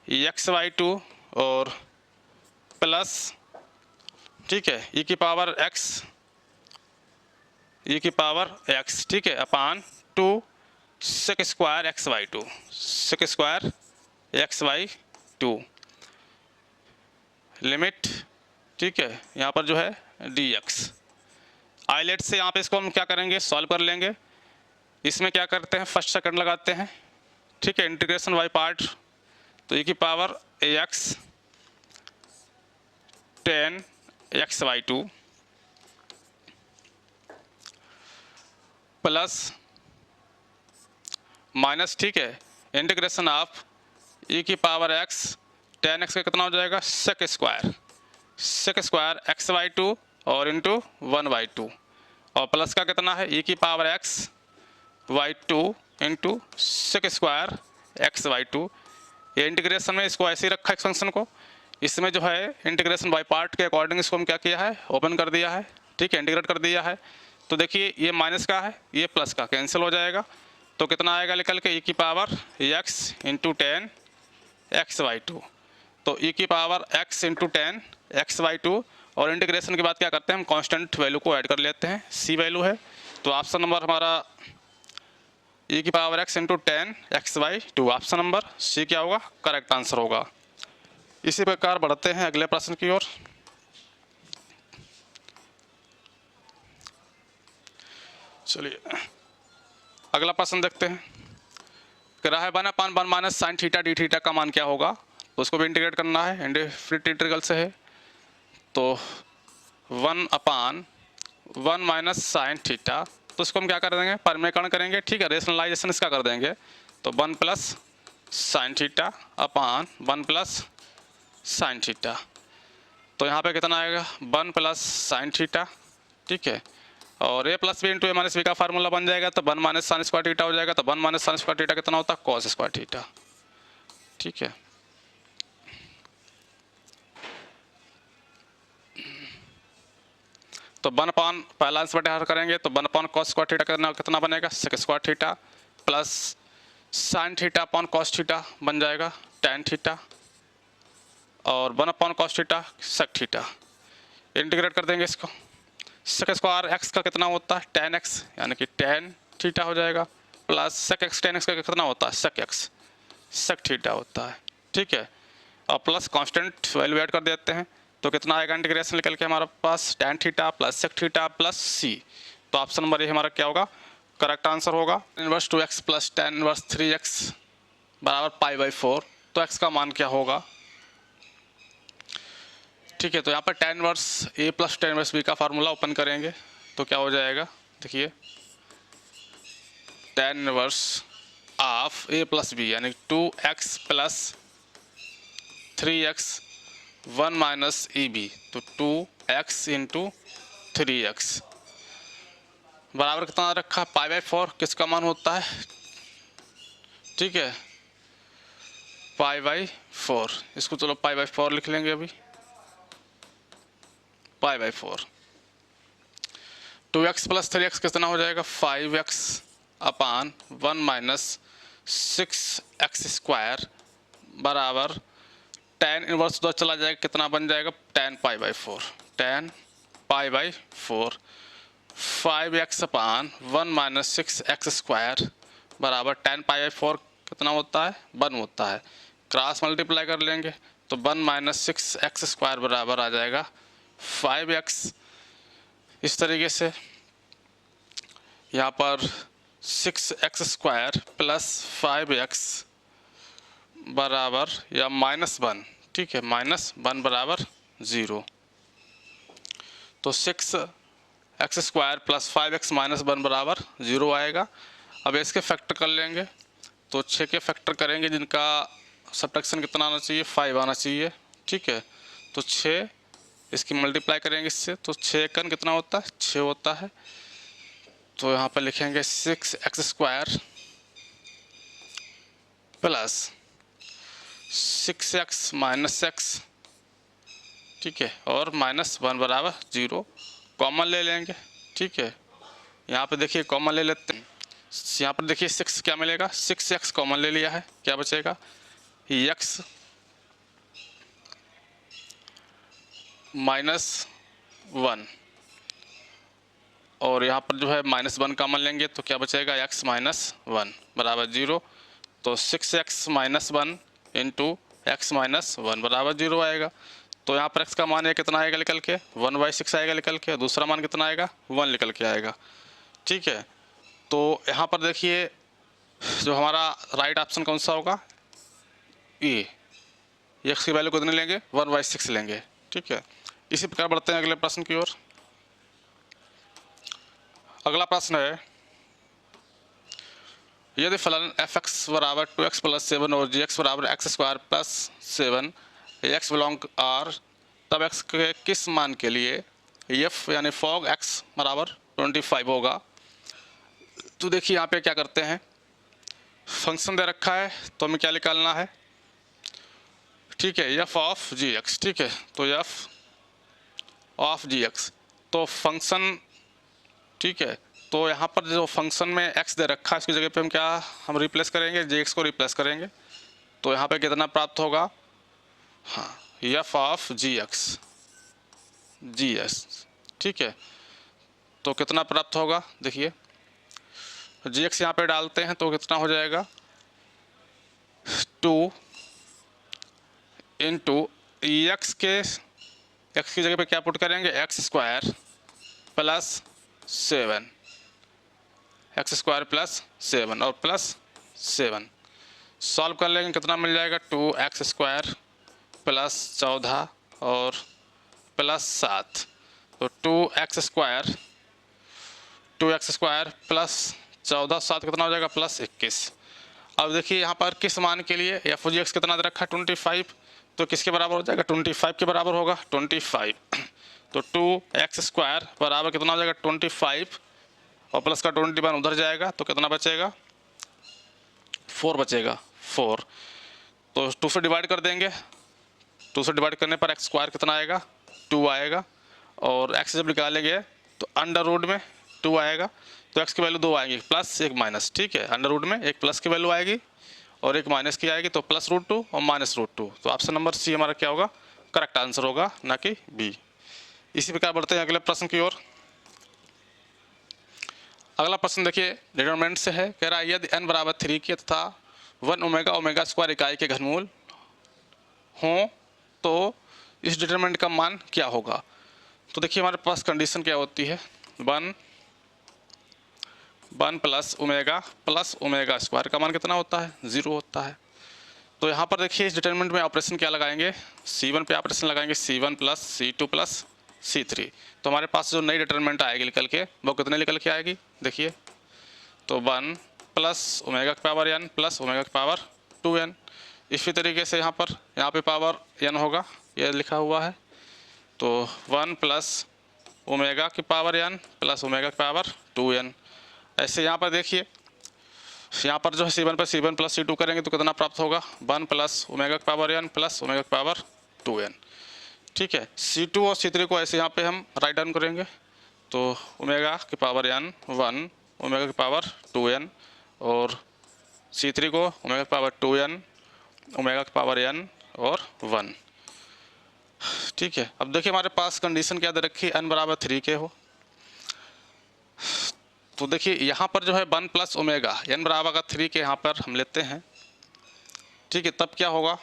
X by two और प्लस, ठीक है, ई की पावर एक्स, ठीक है, upon two sec square x by two, sec square x by two limit, ठीक है, यहाँ पर जो है डी एक्स। आइलेट से यहाँ पे इसको हम क्या करेंगे, सॉल्व कर लेंगे। इसमें क्या करते हैं, फर्स्ट सेकंड लगाते हैं, ठीक है, इंटीग्रेशन बाई पार्ट, तो ई की power X tan X by two plus minus, ठीक है, इंटीग्रेशन ऑफ ई की पावर एक्स टेन एक्स का कितना हो जाएगा, sec square x by two और इंटू वन बाई टू, और प्लस का कितना है, ई की power X by two into sec square X by two. ये इंटीग्रेशन में इसको ऐसे ही रखा है इस फंक्शन को, इसमें जो है इंटीग्रेशन बाई पार्ट के अकॉर्डिंग इसको हम क्या किया है, ओपन कर दिया है, ठीक है, इंटीग्रेट कर दिया है। तो देखिए ये माइनस का है, ये प्लस का कैंसिल हो जाएगा, तो कितना आएगा निकल के, ई की power X into tan X by to, तो ई की power X into tan X by two, और इंटीग्रेशन के बाद क्या करते हैं हम, कांस्टेंट वैल्यू को ऐड कर लेते हैं, सी वैल्यू है, तो ऑप्शन नंबर हमारा ई की power X into tan X by two, option number C क्या होगा, करेक्ट आंसर होगा। इसी प्रकार बढ़ते हैं अगले प्रश्न की ओर। चलिए अगला प्रश्न देखते हैं, कह रहा है one upon one minus sine theta D theta का मान क्या होगा, तो उसको भी इंटीग्रेट करना है, इंडेफिनिट इंटीग्रल से है, तो one upon one minus sine theta, तो इसको हम क्या कर देंगे, परिमेयकरण करेंगे, ठीक है, रेशनलाइजेशन इसका कर देंगे, तो one plus sine theta upon one plus sine theta, तो यहाँ पे कितना आएगा, वन प्लस साइन थीटा, ठीक है, और ए प्लस बी इंटू ए माइनस बी का फार्मूला बन जाएगा, तो one minus sine square theta हो जाएगा, तो one minus sine square theta कितना होता है, कॉस स्क्वायर थीटा। ठीक है, तो 1 पहला अंश बटे हर करेंगे तो 1 कॉस स्क्वायर थीटा कितना बनेगा, sec square theta plus sine theta upon cos theta बन जाएगा टैन थीटा, और 1 cos theta sec theta. Integrate कर देंगे इसको, सेक स्क्वायर एक्स का कितना होता है टैन एक्स, यानी कि टैन थीटा हो जाएगा, plus sec X tan X का कितना होता है सेक एक्स, सेक थीटा होता है। ठीक है, और प्लस कांस्टेंट वैल्यू ऐड कर देते हैं तो कितना आएगा इंटीग्रेशन निकल के हमारे पास tan theta plus sec theta plus c. तो ऑप्शन नंबर ए हमारा क्या होगा, करेक्ट आंसर होगा। Inverse 2x plus tan inverse 3x बराबर पाई/4। तो x का मान क्या होगा, ठीक है। तो यहाँ पर tan inverse a plus tan inverse b का फार्मूला ओपन करेंगे तो क्या हो जाएगा, देखिए tan inverse of a plus b यानी 2x plus 3x 1 minus EB, तो 2x इंटू 3x बराबर कितना रखा पाई/4। किसका मान होता है, ठीक है पाई/4। इसको चलो पाई/4 लिख लेंगे अभी, पाई/4। 2x प्लस 3x कितना हो जाएगा 5x अपान 1 माइनस 6x स्क्वायर बराबर टैन इनवर्स उधर चला जाएगा, कितना बन जाएगा टैन पाई/4, टैन पाई/4 5x अपान 1 माइनस 6x स्क्वायर बराबर टैन पाई/4 कितना होता है 1 होता है। क्रॉस मल्टीप्लाई कर लेंगे तो 1 माइनस 6x स्क्वायर बराबर आ जाएगा 5x। इस तरीके से यहाँ पर 6x स्क्वायर प्लस 5x बराबर या -1, ठीक है -1 बराबर 0। तो 6x स्क्वायर प्लस 5x -1 बराबर 0 आएगा। अब इसके फैक्टर कर लेंगे तो 6 के फैक्टर करेंगे जिनका सब्ट्रैक्शन कितना आना चाहिए 5 आना चाहिए, ठीक है। तो 6 इसकी मल्टीप्लाई करेंगे इससे तो 6 कन कितना होता है 6 होता है। तो यहाँ पर लिखेंगे 6x square plus 6x minus x, ठीक है, और -1 बराबर 0 कॉमन ले लेंगे, ठीक है। यहाँ पे देखिए कॉमन ले लेते हैं, यहाँ पर देखिए 6 क्या मिलेगा 6x कॉमन ले लिया है, क्या बचेगा x -1, और यहाँ पर जो है -1 कॉमन लेंगे तो क्या बचेगा x -1 बराबर 0। तो 6x -1 इंटू x -1 बराबर 0 आएगा। तो यहाँ पर x का मान है कितना आएगा निकल के 1/6 आएगा निकल के, दूसरा मान कितना आएगा 1 निकल के आएगा, ठीक है। तो यहाँ पर देखिए जो हमारा राइट ऑप्शन कौन सा होगा ए, x की वैल्यू कितनी लेंगे 1/6 लेंगे, ठीक है। इसी प्रकार बढ़ते हैं अगले प्रश्न की ओर। अगला प्रश्न है यदि फलन f(x) बराबर 2x प्लस 7 और g(x) बराबर x square plus 7 x belong r, तब x के किस मान के लिए f यानी फॉग x बराबर 25 होगा। तो देखिए यहाँ पे क्या करते हैं, फंक्शन दे रखा है तो हमें क्या निकालना है, ठीक है f ऑफ gx, ठीक है। तो f ऑफ gx तो फंक्शन, ठीक है। तो यहाँ पर जो फंक्शन में x दे रखा है इसकी जगह पे हम रिप्लेस करेंगे gx को रिप्लेस करेंगे। तो यहाँ पे कितना प्राप्त होगा, हाँ f ऑफ gx, ठीक है। तो कितना प्राप्त होगा देखिए gx यहाँ पे डालते हैं तो कितना हो जाएगा 2 इंटू x की जगह पे क्या पुट करेंगे x square plus 7, x square plus 7 और प्लस 7 सॉल्व कर लेंगे कितना मिल जाएगा 2x स्क्वायर प्लस 14 और प्लस 7। तो 2x स्क्वायर प्लस 14 7 कितना हो जाएगा प्लस 21। अब देखिए यहाँ पर किस मान के लिए एफ जी एक्स कितना दे रखा है 25, तो किसके बराबर हो जाएगा 25 के बराबर होगा 25। तो 2x स्क्वायर बराबर कितना हो जाएगा 25 और प्लस का 21 उधर जाएगा तो कितना बचेगा 4 बचेगा 4। तो 2 से डिवाइड कर देंगे, 2 से डिवाइड करने पर x स्क्वायर कितना आएगा 2 आएगा और x जब निकालेंगे तो अंडर रूट में 2 आएगा, तो x की वैल्यू 2 आएगी, प्लस एक माइनस, ठीक है। अंडर रूट में एक प्लस की वैल्यू आएगी और एक माइनस की आएगी, तो +√2 और -√2। तो ऑप्शन नंबर सी हमारा क्या होगा, करेक्ट आंसर होगा, ना कि बी। इसी प्रकार बढ़ते हैं अगले प्रश्न की ओर। अगला प्रश्न देखिए डिटरमिनेंट से है, कह रहा है यदि n बराबर 3 के तथा 1 ओमेगा ओमेगा स्क्वायर इकाई के घनमूल हों तो इस डिटरमिनेंट का मान क्या होगा। तो देखिए हमारे पास कंडीशन क्या होती है, 1 प्लस ओमेगा स्क्वायर का मान कितना होता है, 0 होता है। तो यहाँ पर देखिए इस डिटरमिनेंट में ऑपरेशन क्या लगाएंगे, C1 पे ऑपरेशन लगाएंगे, C1 plus C2 plus C3। तो हमारे पास जो नई डिटरमिनेंट आएगी निकल के वो कितने निकल के आएगी, देखिए तो 1 प्लस ओमेगा की पावर n प्लस ओमेगा की पावर 2n। इसी तरीके से यहाँ पे पावर n होगा, ये लिखा हुआ है, तो 1 प्लस ओमेगा की पावर n प्लस ओमेगा की पावर 2n। ऐसे यहाँ पर देखिए यहाँ पर जो है C1 पर C1 प्लस C2 करेंगे तो कितना प्राप्त होगा, 1 प्लस ओमेगा की पावर n प्लस ओमेगा की पावर 2n, ठीक है। C2 और C3 को ऐसे यहाँ पे हम राइट डाउन करेंगे, तो ओमेगा की पावर n 1 ओमेगा की पावर 2n और C3 को ओमेगा की पावर 2n ओमेगा की पावर n और 1, ठीक है। अब देखिए हमारे पास कंडीशन क्या दे रखी है, n बराबर 3 के हो, तो देखिए यहाँ पर जो है 1 प्लस ओमेगा n बराबर का 3 के यहाँ पर हम लेते हैं, ठीक है। तब क्या होगा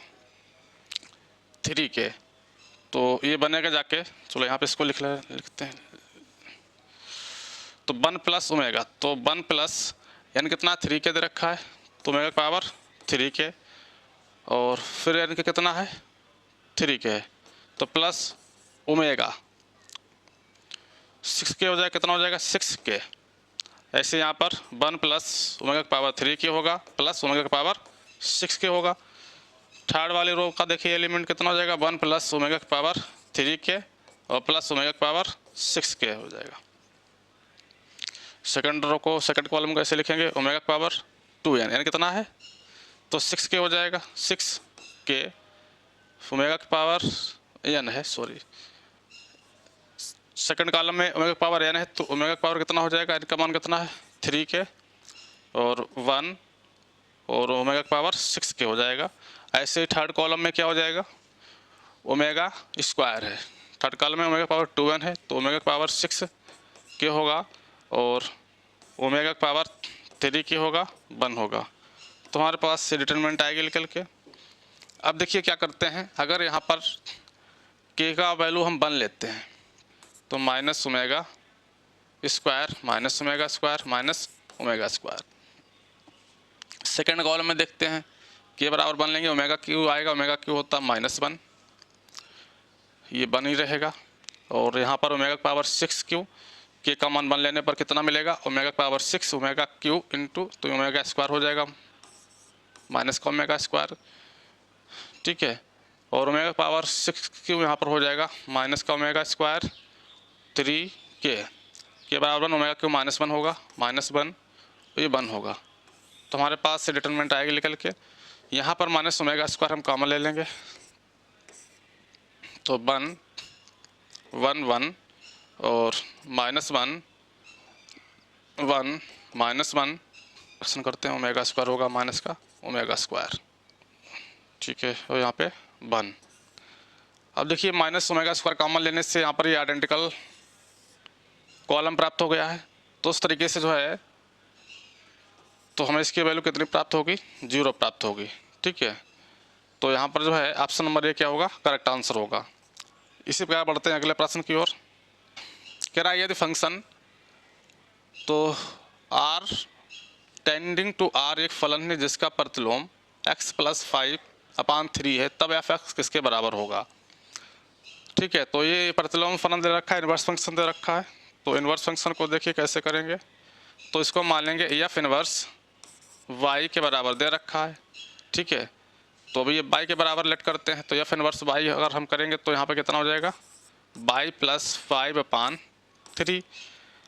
3 के, तो ये बनेगा जाके, चलो यहाँ पे इसको लिखते हैं, तो 1 प्लस ओमेगा, तो 1 प्लस n कितना 3 के दे रखा है, तो ओमेगा की पावर 3 के, और फिर n के कितना है 3 के, तो प्लस ओमेगा 6 के हो जाएगा, कितना हो जाएगा 6 के। ऐसे यहाँ पर 1 प्लस ओमेगा की पावर 3 के होगा प्लस ओमेगा की पावर 6 के होगा। थर्ड वाली रो का देखिए एलिमेंट कितना हो जाएगा, 1 प्लस ओमेगा की पावर 3 के और प्लस ओमेगा की पावर 6 के हो जाएगा। सेकंड रो को, सेकंड कॉलम को ऐसे लिखेंगे, ओमेगा की पावर 2n, यानी कितना है तो 6 के हो जाएगा, 6 के ओमेगा की पावर n है, सॉरी सेकंड कॉलम में ओमेगा की पावर n है, तो ओमेगा की पावर कितना हो जाएगा, n का मान कितना है 3 के और 1 और ओमेगा की पावर 6 के हो जाएगा। ऐसे ही थर्ड कॉलम में क्या हो जाएगा, ओमेगा स्क्वायर है, थर्ड कॉलम में ओमेगा की पावर 2n है, तो ओमेगा की पावर 6 के होगा और ओमेगा की पावर 3 के होगा, 1 होगा। तो हमारे पास से डिटरमिनेंट आएगी निकल के। अब देखिए क्या करते हैं, अगर यहाँ पर k का वैल्यू हम 1 लेते हैं तो minus omega square minus omega square minus omega square. Second column में देखते हैं k बराबर 1 लेंगे, ओमेगा क्यू आएगा, ओमेगा क्यू होता -1, ये 1 ही रहेगा। और यहाँ पर ओमेगा की पावर 6 क्यू, k का मान 1 लेने पर कितना मिलेगा, ओमेगा की पावर 6 ओमेगा क्यू इंटू, तो ओमेगा स्क्वायर हो जाएगा माइनस का ओमेगा स्क्वायर, ठीक है। और ओमेगा की पावर 6 क्यू यहाँ पर हो जाएगा माइनस का ओमेगा स्क्वायर 3 के बराबर 1, ओमेगा क्यू -1 होगा, -1 तो ये 1 होगा। तो हमारे पास से डिटरमिनेंट आएगी निकल के। यहाँ पर माइनस ओमेगा स्क्वायर हम कॉमन ले लेंगे, तो 1 1 1 और -1 1 -1 क्वेश्चन करते हैं, ओमेगा स्क्वायर होगा माइनस का ओमेगा स्क्वायर, ठीक है, और यहाँ पे 1। अब देखिए माइनस ओमेगा स्क्वायर कॉमन लेने से यहाँ पर ये आइडेंटिकल कॉलम प्राप्त हो गया है। तो उस तरीके से जो है तो हमें इसकी वैल्यू कितनी प्राप्त होगी, 0 प्राप्त होगी, ठीक है। तो यहाँ पर जो है ऑप्शन नंबर ए क्या होगा, करेक्ट आंसर होगा। इसी प्रकार बढ़ते हैं अगले प्रश्न की ओर। कह रहा है यदि फंक्शन तो आर टेंडिंग टू आर एक फलन है जिसका प्रतिलोम x + 5/3 है, तब एफ एक्स किसके बराबर होगा, ठीक है। तो ये प्रतिलोम फलन दे रखा है, इन्वर्स फंक्शन दे रखा है। तो इन्वर्स फंक्शन को देखिए कैसे करेंगे, तो इसको मान लेंगे एफ इन्वर्स y के बराबर दे रखा है, ठीक है। तो अभी ये y के बराबर लेट करते हैं, तो एफ इन्वर्स y अगर हम करेंगे तो यहाँ पे कितना हो जाएगा y + 5/3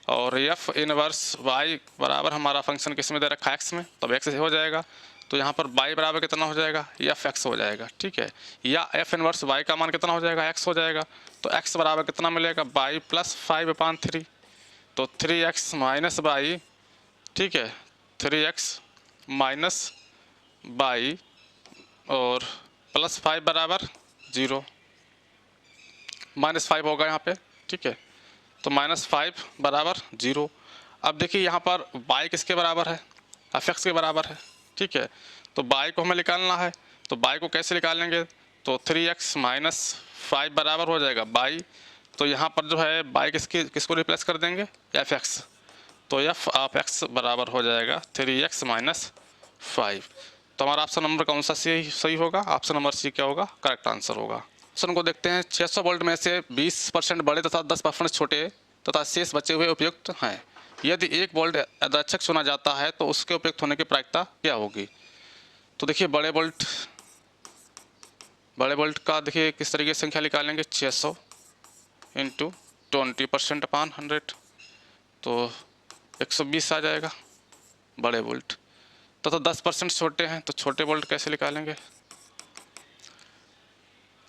और एफ इन्वर्स y बराबर हमारा फंक्शन किस में दे रखा है, x में, तब x हो जाएगा। तो यहाँ पर y बराबर कितना हो जाएगा, एफ एक्स हो जाएगा, ठीक है। या एफ इनवर्स y का मान कितना हो जाएगा, x हो जाएगा। तो x बराबर कितना मिलेगा, y प्लस 5/3। तो 3x माइनस y, ठीक है, 3x माइनस y और प्लस 5 बराबर 0, -5 होगा यहाँ पे, ठीक है। तो -5 बराबर 0। अब देखिए यहाँ पर y किसके बराबर है, एफ एक्स के बराबर है, ठीक है। तो y को हमें निकालना है, तो y को कैसे निकालेंगे, तो 3x माइनस 5 बराबर हो जाएगा y। तो यहाँ पर जो है y किसको रिप्लेस कर देंगे, एफ एक्स। तो एफ ऑफ एक्स बराबर हो जाएगा 3x माइनस 5। तो हमारा ऑप्शन नंबर कौन सा सही होगा, ऑप्शन नंबर सी क्या होगा, करेक्ट आंसर होगा। ऑप्शन को देखते हैं। 600 वोल्ट में से 20% बड़े तथा 10% छोटे तथा शेष बचे हुए उपयुक्त हैं। यदि 1 वोल्ट यादृच्छिक चुना जाता है तो उसके उपयुक्त होने की प्रायिकता क्या होगी। तो देखिए बड़े वोल्ट का देखिए किस तरीके से संख्या निकालेंगे, 600 इंटू 20% अपान 100, तो 120 आ जाएगा बड़े वोल्ट। तो 10% छोटे हैं, तो छोटे वोल्ट कैसे निकालेंगे,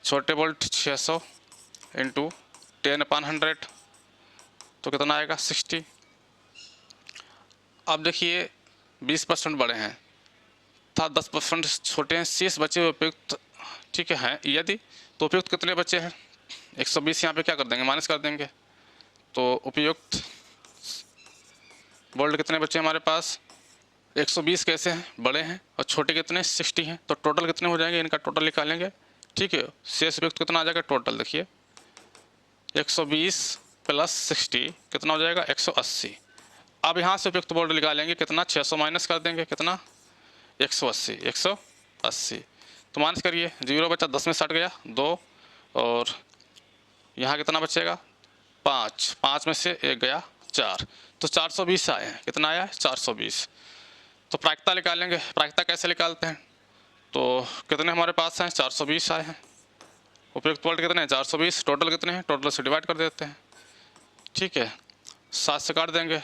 छोटे वोल्ट 600 इंटू 10/100, तो कितना आएगा 60। अब देखिए 20% बड़े हैं था 10% छोटे हैं, शेष बचे हुए उपयुक्त, ठीक है यदि, तो उपयुक्त कितने बचे हैं, 120 यहाँ पे क्या कर देंगे, माइनस कर देंगे। तो उपयुक्त वोल्ट कितने बचे हमारे पास, 120 कैसे हैं, बड़े हैं, और छोटे कितने 60 हैं। तो टोटल कितने हो जाएंगे, इनका टोटल निकालेंगे, ठीक है। शेष उपयुक्त कितना आ जाएगा, टोटल देखिए 120 प्लस 60 कितना हो जाएगा, 180। अब यहाँ से उपयुक्त वोल्ट निकालेंगे, कितना 600 माइनस कर देंगे, कितना 180। तो माइनस करिए, 0 बचा, 10 में 60 गया 2, और यहाँ कितना बचेगा 5 में से 1 गया 4, तो 420 आए हैं। कितना आया है, 420। तो प्रायिकता निकालेंगे, प्रायिकता कैसे निकालते हैं, तो कितने हमारे पास हैं, 420 आए हैं। उपयुक्त वोल्ट कितने हैं, 420, टोटल कितने हैं, टोटल से डिवाइड कर देते हैं, ठीक है। 7 से काट देंगे,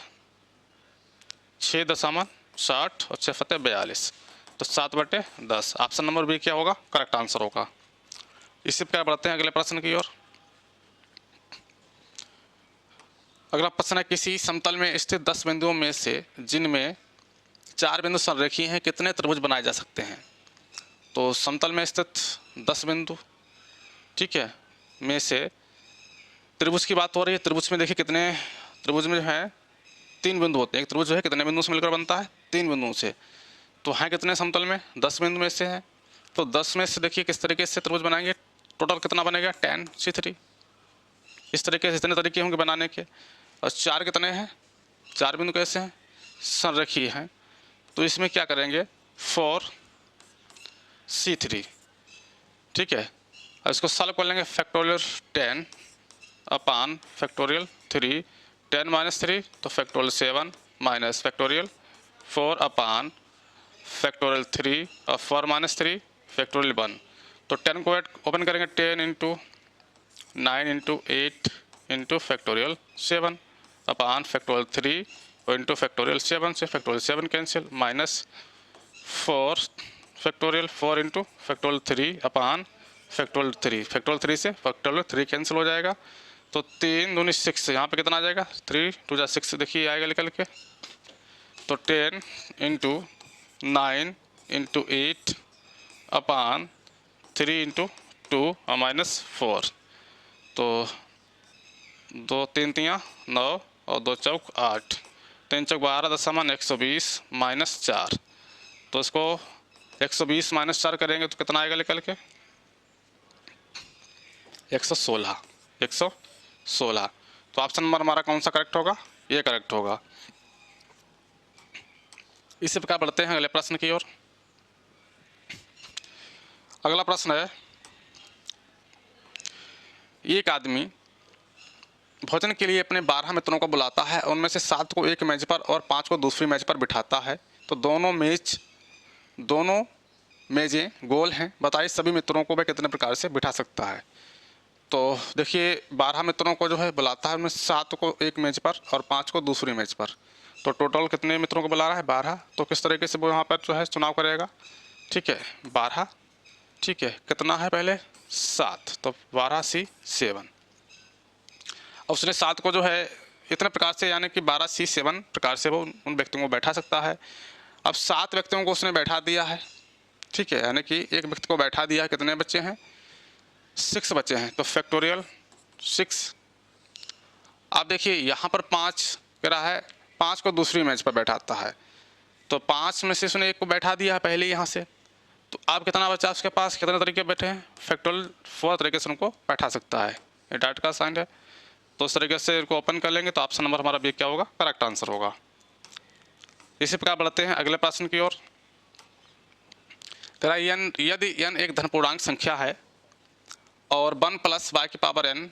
6.60 और 6 फते 42, तो 7/10। ऑप्शन नंबर बी क्या होगा, करेक्ट आंसर होगा। इसी प्रकार बढ़ते हैं अगले प्रश्न की ओर। अगला प्रश्न है, किसी समतल में स्थित 10 बिंदुओं में से जिनमें 4 बिंदु संरेखीय हैं, कितने त्रिभुज बनाए जा सकते हैं। तो समतल में स्थित 10 बिंदु, ठीक है, में से त्रिभुज की बात हो रही है। त्रिभुज में देखिए कितने, त्रिभुज में जो है 3 बिंदु होते हैं। एक त्रिभुज जो है कितने बिंदुओं से मिलकर बनता है, 3 बिंदुओं से। तो हैं कितने समतल में, 10 बिंदु में से हैं। तो 10 में से देखिए किस तरीके से त्रिभुज बनाएंगे, टोटल कितना बनेगा, tan c3। इस तरीके से इतने तरीके होंगे बनाने के। और 4 कितने हैं, 4 बिंदु कैसे हैं, संरेखीय हैं। तो इसमें क्या करेंगे, 4c3, ठीक है। अब इसको सॉल्व कर लेंगे, फैक्टोरियल 10 अपान फैक्टोरियल 3, 10 माइनस 3 तो फैक्टोरियल 7 माइनस फैक्टोरियल 4 अपान फैक्टोरियल 3 और 4 माइनस 3 फैक्टोरियल 1। तो 10 को ओपन करेंगे, 10 इंटू 9 इंटू 8 इंटू फैक्टोरियल 7 अपान फैक्टोरियल 3 और इंटू फैक्टोरियल 7 से factorial 7 cancel, minus 4 factorial 4 into factorial 3 अपान फैक्टोरियल 3, फैक्टोरियल 3 से फैक्टोरियल 3 कैंसिल हो जाएगा। तो 3 दूनी 6, यहाँ पे कितना आ जाएगा, 3 2 जा 6 देखिए आएगा निकल के। तो 10 इंटू 9 इंटू 8 अपान 3 इंटू 2 और माइनस 4। तो 2 3 3 9 और 2 चौक 8, 3 चौक 12 दशमलव 120 माइनस 4। तो इसको 120 माइनस 4 करेंगे तो कितना आएगा निकल के, 116। तो ऑप्शन नंबर हमारा कौन सा करेक्ट होगा, ये करेक्ट होगा। इसी प्रकार बढ़ते हैं अगले प्रश्न की ओर। अगला प्रश्न है, एक आदमी भोजन के लिए अपने 12 मित्रों को बुलाता है, उनमें से 7 को एक मेज पर और 5 को दूसरी मेज पर बिठाता है। तो दोनों मेजें गोल हैं, बताइए सभी मित्रों को वह कितने प्रकार से बिठा सकता है। तो देखिए 12 मित्रों को जो है बुलाता है, उनमें 7 को एक मेज पर और 5 को दूसरी मेज पर। तो टोटल कितने मित्रों को बुला रहा है, 12। तो किस तरीके से वो यहाँ पर जो है चुनाव करेगा, ठीक है, 12, ठीक है, कितना है पहले 7, तो 12C7। और उसने 7 को जो है इतने प्रकार से, यानी कि 12C7 प्रकार से वो उन व्यक्तियों को बैठा सकता है। अब 7 व्यक्तियों को उसने बैठा दिया है, ठीक है, यानी कि एक व्यक्ति को बैठा दिया, कितने बच्चे हैं, 6 बच्चे हैं, तो फैक्टोरियल 6। आप देखिए यहाँ पर 5 कह रहा है, 5 को दूसरी इमेज पर बैठाता है, तो 5 में से उसने एक को बैठा दिया है पहले यहाँ से, तो अब कितना बचा उसके पास, कितने तरीके बैठे हैं, फैक्टोरियल 4 तरीके से उनको बैठा सकता है। ये डायरेक्ट का साइन है, तो उस तरीके से इनको ओपन कर लेंगे तो ऑप्शन नंबर हमारा बी क्या होगा, करेक्ट आंसर होगा। इसी प्रकार बढ़ते हैं अगले प्रश्न की ओर। कह रहा है यदि n एक धनपूर्णांक संख्या है और 1 + y की पावर n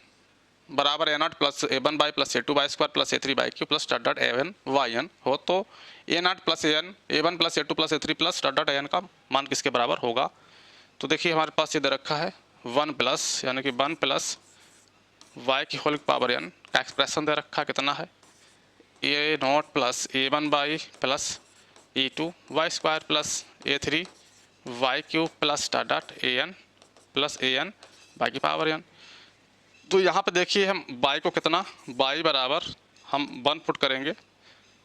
बराबर a0 + a1 y + a2 y square + a3 y Q + dot a1 yn हो, तो a0 + an a1 + a2 + a3 + dot an का मान किसके बराबर होगा। तो देखिए हमारे पास ये दे रखा है 1 प्लस, यानी कि 1 + y की होल पावर n का एक्सप्रेशन दे रखा कितना है, a0 + a1 y + a2 y square + a3 y Q + dot an y की पावर n। तो यहाँ पे देखिए हम y को कितना, y बराबर हम 1 पुट करेंगे,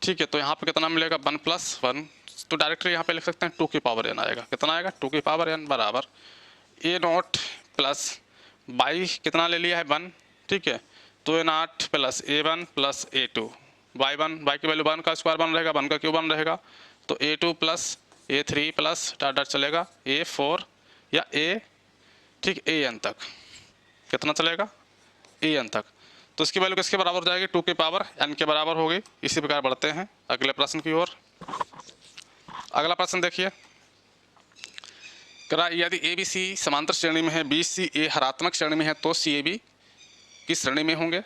ठीक है, तो यहाँ पे कितना मिलेगा 1 + 1, तो डायरेक्टली यहाँ पे लिख सकते हैं 2 की पावर n आएगा, कितना आएगा 2 की पावर n बराबर a0 + y कितना ले लिया है 1, ठीक है, तो a0 + a1 + a2 y की वैल्यू 1 का स्क्वायर 1 रहेगा, 1 का क्यूब 1 रहेगा, तो a2 + a3 + डॉट चलेगा a4 या a, ठीक, an तक, कितना चलेगा an तक, तो इसकी वैल्यू किसके बराबर हो जाएगी, 2 की पावर n के बराबर होगी। इसी प्रकार बढ़ते हैं अगले प्रश्न की ओर। अगला प्रश्न देखिए, करा यदि ABC समांतर श्रेणी में है, BCA हरात्मक श्रेणी में है, तो CAB किस श्रेणी में होंगे।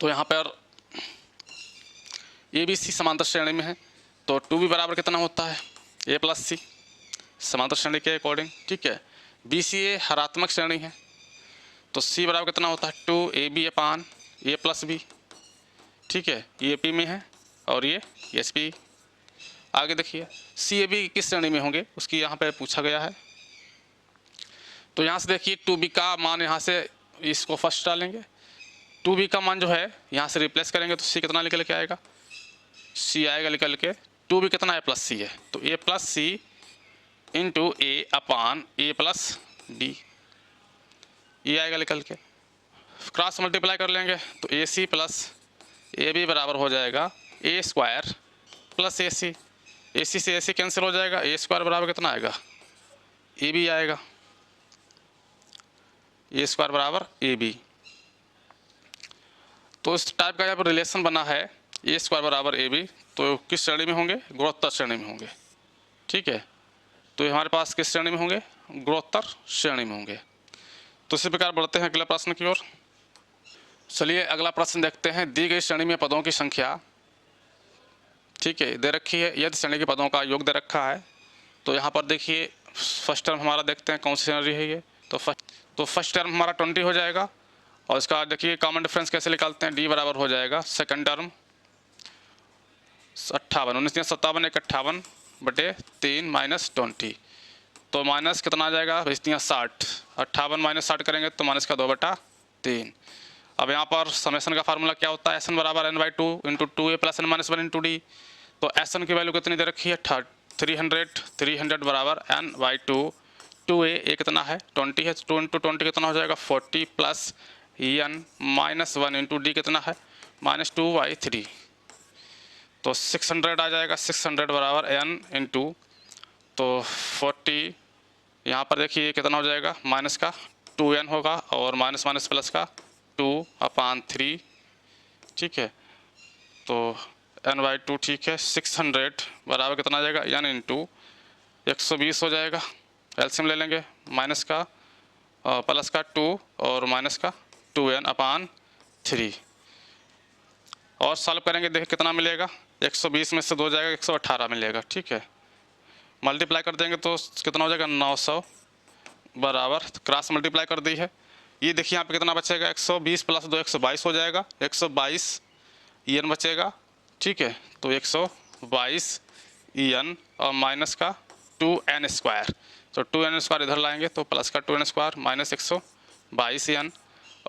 तो यहाँ पर ABC समांतर श्रेणी में है, तो 2B बराबर कितना होता है, A + C समांतर श्रेणी के अकॉर्डिंग, ठीक है। BCA हरात्मक श्रेणी है, तो C बराबर कितना होता है 2AB अपान A + B, ठीक है, ये P में है और ये SP। आगे देखिए CAB किस श्रेणी में होंगे, उसकी यहाँ पे पूछा गया है। तो यहाँ से देखिए 2B का मान, यहाँ से इसको फर्स्ट डालेंगे, 2B का मान जो है यहाँ से रिप्लेस करेंगे, तो C कितना निकल के आएगा, C आएगा निकल के, 2B कितना है +C है, तो A + C into A upon A + B, ये आएगा निकल के। क्रॉस मल्टीप्लाई कर लेंगे तो AC + AB बराबर हो जाएगा A स्क्वायर + AC, AC से AC कैंसिल हो जाएगा, A स्क्वायर बराबर कितना आएगा, AB आएगा, A स्क्वायर बराबर AB। तो इस टाइप का यहाँ पर रिलेशन बना है A स्क्वायर बराबर AB, तो किस श्रेणी में होंगे, गुणोत्तर श्रेणी में होंगे, ठीक है। तो हमारे पास किस श्रेणी में होंगे, गुणोत्तर श्रेणी में होंगे। तो इसी प्रकार बढ़ते हैं अगले प्रश्न की ओर। चलिए अगला प्रश्न देखते हैं, दी गई श्रेणी में पदों की संख्या, ठीक है, दे रखी है, यदि श्रेणी के पदों का योग दे रखा है। तो यहाँ पर देखिए फर्स्ट टर्म हमारा देखते हैं कौन सी श्रेणी है ये, तो फर्स्ट टर्म हमारा 20 हो जाएगा, और इसका देखिए कॉमन डिफरेंस कैसे निकालते हैं, D बराबर हो जाएगा सेकंड टर्म 58, 19 57 58 बटे 3 माइनस 20, तो माइनस कितना आ जाएगा 60, 58 - 60 करेंगे तो माइनस का 2/3। अब यहाँ पर समेशन का फार्मूला क्या होता है, SN बराबर n/2 into 2A + n - 1 into D। तो SN की वैल्यू कितनी दे रखी है 300 बराबर n/2, 2A कितना है 20 है, 2 इंटू 20 कितना हो जाएगा 40 + n - 1 इंटू D कितना है -2/3, तो 600 आ जाएगा, 600 बराबर n इंटू, तो 40 यहाँ पर देखिए कितना हो जाएगा, माइनस का 2n होगा और माइनस माइनस प्लस का 2/3, ठीक है, तो n/2, ठीक है। 600 बराबर कितना आ जाएगा n इंटू 120 हो जाएगा, एलसीएम ले लेंगे, माइनस का प्लस का 2 और माइनस का 2n/3, और सॉल्व करेंगे देखिए कितना मिलेगा, 120 में से 2 जाएगा 118 मिलेगा, ठीक है। मल्टीप्लाई कर देंगे तो कितना हो जाएगा 900 बराबर, क्रॉस मल्टीप्लाई कर दी है, ये देखिए यहाँ पे कितना बचेगा 120 + 2 122 हो जाएगा, 122 n बचेगा, ठीक है। तो 122 EN और माइनस का 2N स्क्वायर, तो 2N स्क्वायर इधर लाएंगे तो प्लस का 2N स्क्वायर माइनस 122 EN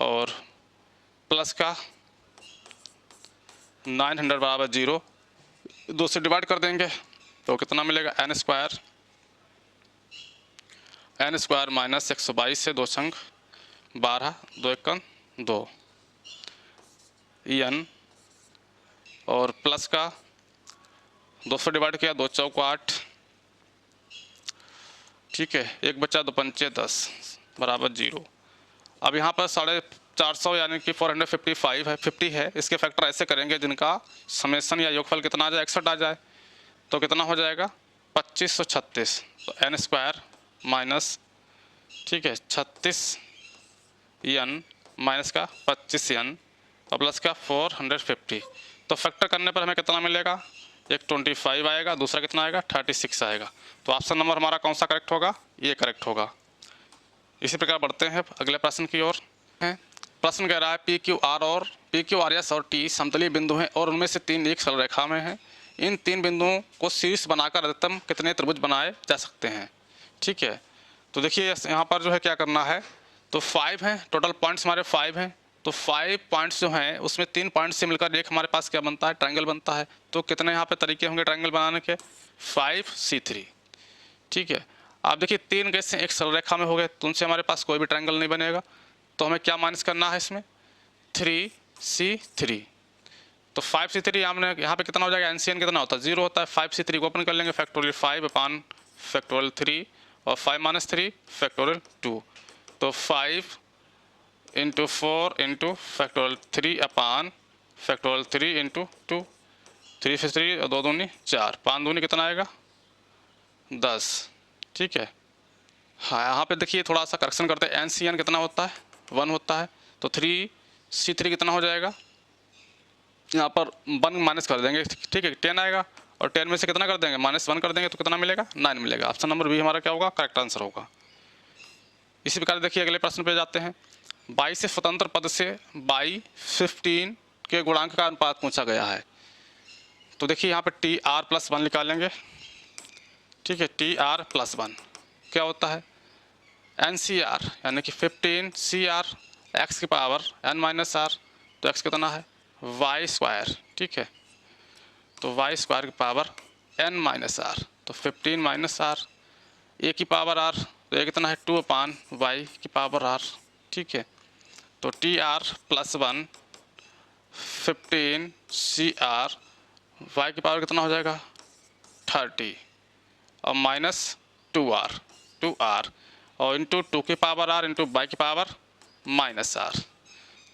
और प्लस का 900 बराबर 0, 2 से डिवाइड कर देंगे तो कितना मिलेगा N स्क्वायर माइनस 122 से 2 संग 12, 2 एकम 2 EN और प्लस का 200 डिवाइड किया 2 चौक 8, ठीक है, 1 बचा 2 पंचे 10 बराबर 0। अब यहाँ पर 450 यानी कि 455 है, 50 है, इसके फैक्टर ऐसे करेंगे जिनका समेसन या योगफल कितना आ जाए 61 आ जाए, तो कितना हो जाएगा 2536, तो N स्क्वायर माइनस, ठीक है, 36 EN माइनस का 25 EN और प्लस का 450, तो फैक्टर करने पर हमें कितना मिलेगा, एक 25 आएगा, दूसरा कितना आएगा 36 आएगा। तो ऑप्शन नंबर हमारा कौन सा करेक्ट होगा, ये करेक्ट होगा। इसी प्रकार बढ़ते हैं अगले प्रश्न की ओर। प्रश्न कह रहा है PQRS और T समतलीय बिंदु हैं और उनमें से 3 एक सरल रेखा में हैं। इन 3 बिंदुओं को शीर्ष बनाकर अधिकतम कितने त्रिभुज बनाए जा सकते हैं, ठीक है। तो देखिए यहाँ पर जो है क्या करना है, तो 5 हैं, टोटल पॉइंट्स हमारे 5 हैं, तो 5 पॉइंट्स जो हैं उसमें 3 पॉइंट्स से मिलकर एक हमारे पास क्या बनता है, ट्रायंगल बनता है। तो कितने यहाँ पे तरीके होंगे ट्रायंगल बनाने के, 5C3, ठीक है। आप देखिए 3 कैसे एक सरल रेखा में हो गए, तो उनसे हमारे पास कोई भी ट्रायंगल नहीं बनेगा, तो हमें क्या माइनस करना है इसमें, 3C3, तो 5C3 हमने यहाँ पे कितना हो जाएगा, NCN कितना होता है 0 होता है, 5C3 को ओपन कर लेंगे, फैक्टोरियल 5/3 और 5 - 3 फैक्टोरियल 2, तो 5 × 4 × फैक्टोरियल 3/3 × 2, 3 से 3 और 2 दूनी 4, 5 दूनी कितना आएगा 10, ठीक है। हाँ यहाँ पे देखिए थोड़ा सा करेक्शन करते हैं, NCN कितना होता है 1 होता है, तो 3C3 कितना हो जाएगा, यहाँ पर 1 माइनस कर देंगे, ठीक है, 10 आएगा और 10 में से कितना कर देंगे -1 कर देंगे तो कितना मिलेगा 9 मिलेगा। ऑप्शन नंबर बी हमारा क्या होगा, करेक्ट आंसर होगा। इसी प्रकार देखिए अगले प्रश्न पे जाते हैं। 22 से स्वतंत्र पद से 15 के गुणांक का अनुपात पूछा गया है। तो देखिए यहाँ पे TR+1 निकालेंगे, ठीक है, TR+1 क्या होता है, NCR यानी कि 15CR x की पावर n-r, तो x कितना है y², ठीक है, तो y² की पावर n-r, तो 15 - r, a की पावर r, तो ये कितना है 2/y की पावर r, ठीक है। तो TR+1 15CR y की पावर कितना हो जाएगा 30 और -2r और इंटू 2 की पावर r इंटू y की पावर -r,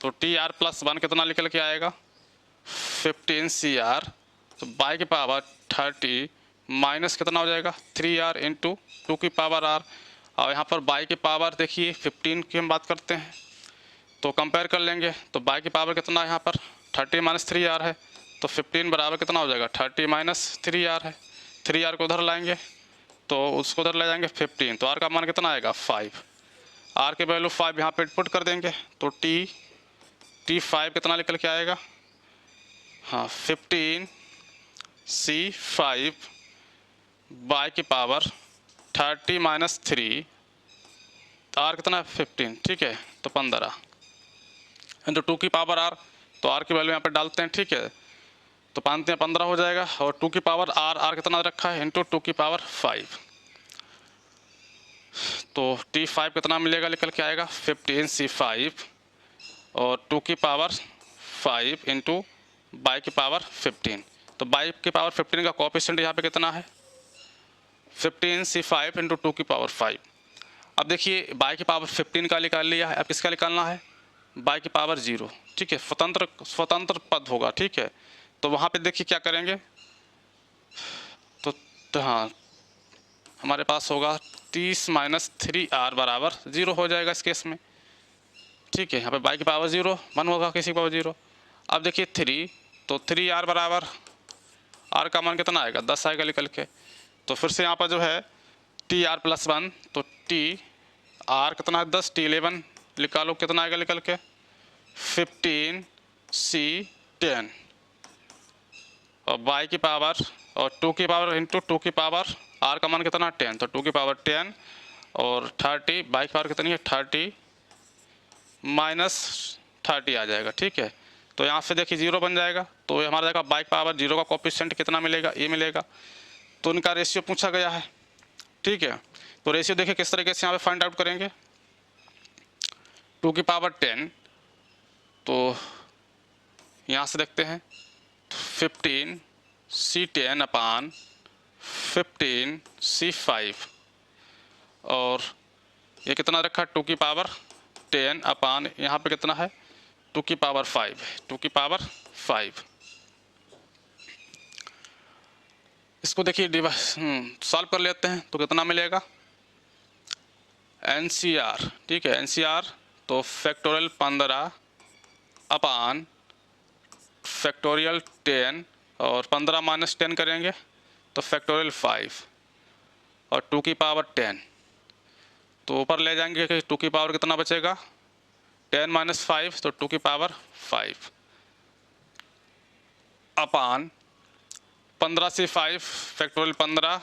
तो TR+1 कितना निकल के आएगा 15CR, तो y की पावर 30 माइनस कितना हो जाएगा 3r इंटू 2 की पावर r, और यहाँ पर y की पावर देखिए 15 की हम बात करते हैं तो कंपेयर कर लेंगे, तो y की पावर कितना है यहाँ पर 30 - 3r है, तो 15 बराबर कितना हो जाएगा 30 - 3r है, 3r को उधर लाएंगे तो उसको उधर ले जाएंगे 15, तो r का मान कितना आएगा 5, r के वैल्यू 5 यहाँ पे पुट कर देंगे, तो T5 कितना निकल के आएगा, हाँ 15C5 y की पावर 30 - 3, r कितना है 15, ठीक है, तो 15 इंटू 2 की पावर r, तो r की वैल्यू यहाँ पे डालते हैं, ठीक है, तो 15 हो जाएगा और 2 की पावर r कितना रखा है इंटू 2 की पावर 5, तो T5 कितना मिलेगा निकल के आएगा 15C5 और 2 की पावर 5 इंटू y की पावर 15, तो y की पावर 15 का कोएफिशिएंट यहाँ पे कितना है 15C5 इंटू 2 की पावर 5। अब देखिए y की पावर 15 का निकाल लिया है, अब किसका निकालना है y की पावर 0, ठीक है, स्वतंत्र पद होगा, ठीक है, तो वहाँ पे देखिए क्या करेंगे, तो हाँ हमारे पास होगा 30 - 3r बराबर 0 हो जाएगा इस केस में, ठीक है, यहाँ पे y की पावर 0 1 होगा, किसी की पावर 0। अब देखिए 3, तो 3r बराबर r का मान कितना आएगा 10 आएगा निकल के, तो फिर से यहाँ पर जो है TR+1, तो TR कितना है 10, T11 निकालो कितना आएगा निकल के 15C10, और बाई की पावर और 2 की पावर इंटू 2 की पावर आर का मान कितना 10, तो 2 की पावर 10 और 30 बाई की पावर कितनी है 30 माइनस 30 आ जाएगा। ठीक है, तो यहाँ से देखिए 0 बन जाएगा, तो ये हमारा जाएगा बाई पावर 0 का कोफिशिएंट कितना मिलेगा, ये मिलेगा। तो इनका रेशियो पूछा गया है। ठीक है, तो रेशियो देखिए किस तरीके से यहाँ पे फाइंड आउट करेंगे। 2 की पावर 10, तो यहाँ से देखते हैं 15 C10 अपान 15 C5 और ये कितना रखा 2 की पावर 10 अपान यहाँ पे कितना है 2 की पावर 5, 2 की पावर 5। इसको देखिए सॉल्व कर लेते हैं तो कितना मिलेगा NCR। ठीक है, NCR तो फैक्टोरियल 15 अपान फैक्टोरियल 10 और 15 माइनस 10 करेंगे तो फैक्टोरियल 5 और 2 की पावर 10, तो ऊपर ले जाएंगे कि 2 की पावर कितना बचेगा 10 माइनस 5, तो 2 की पावर 5 अपान 15 से 5 फैक्टोरियल 15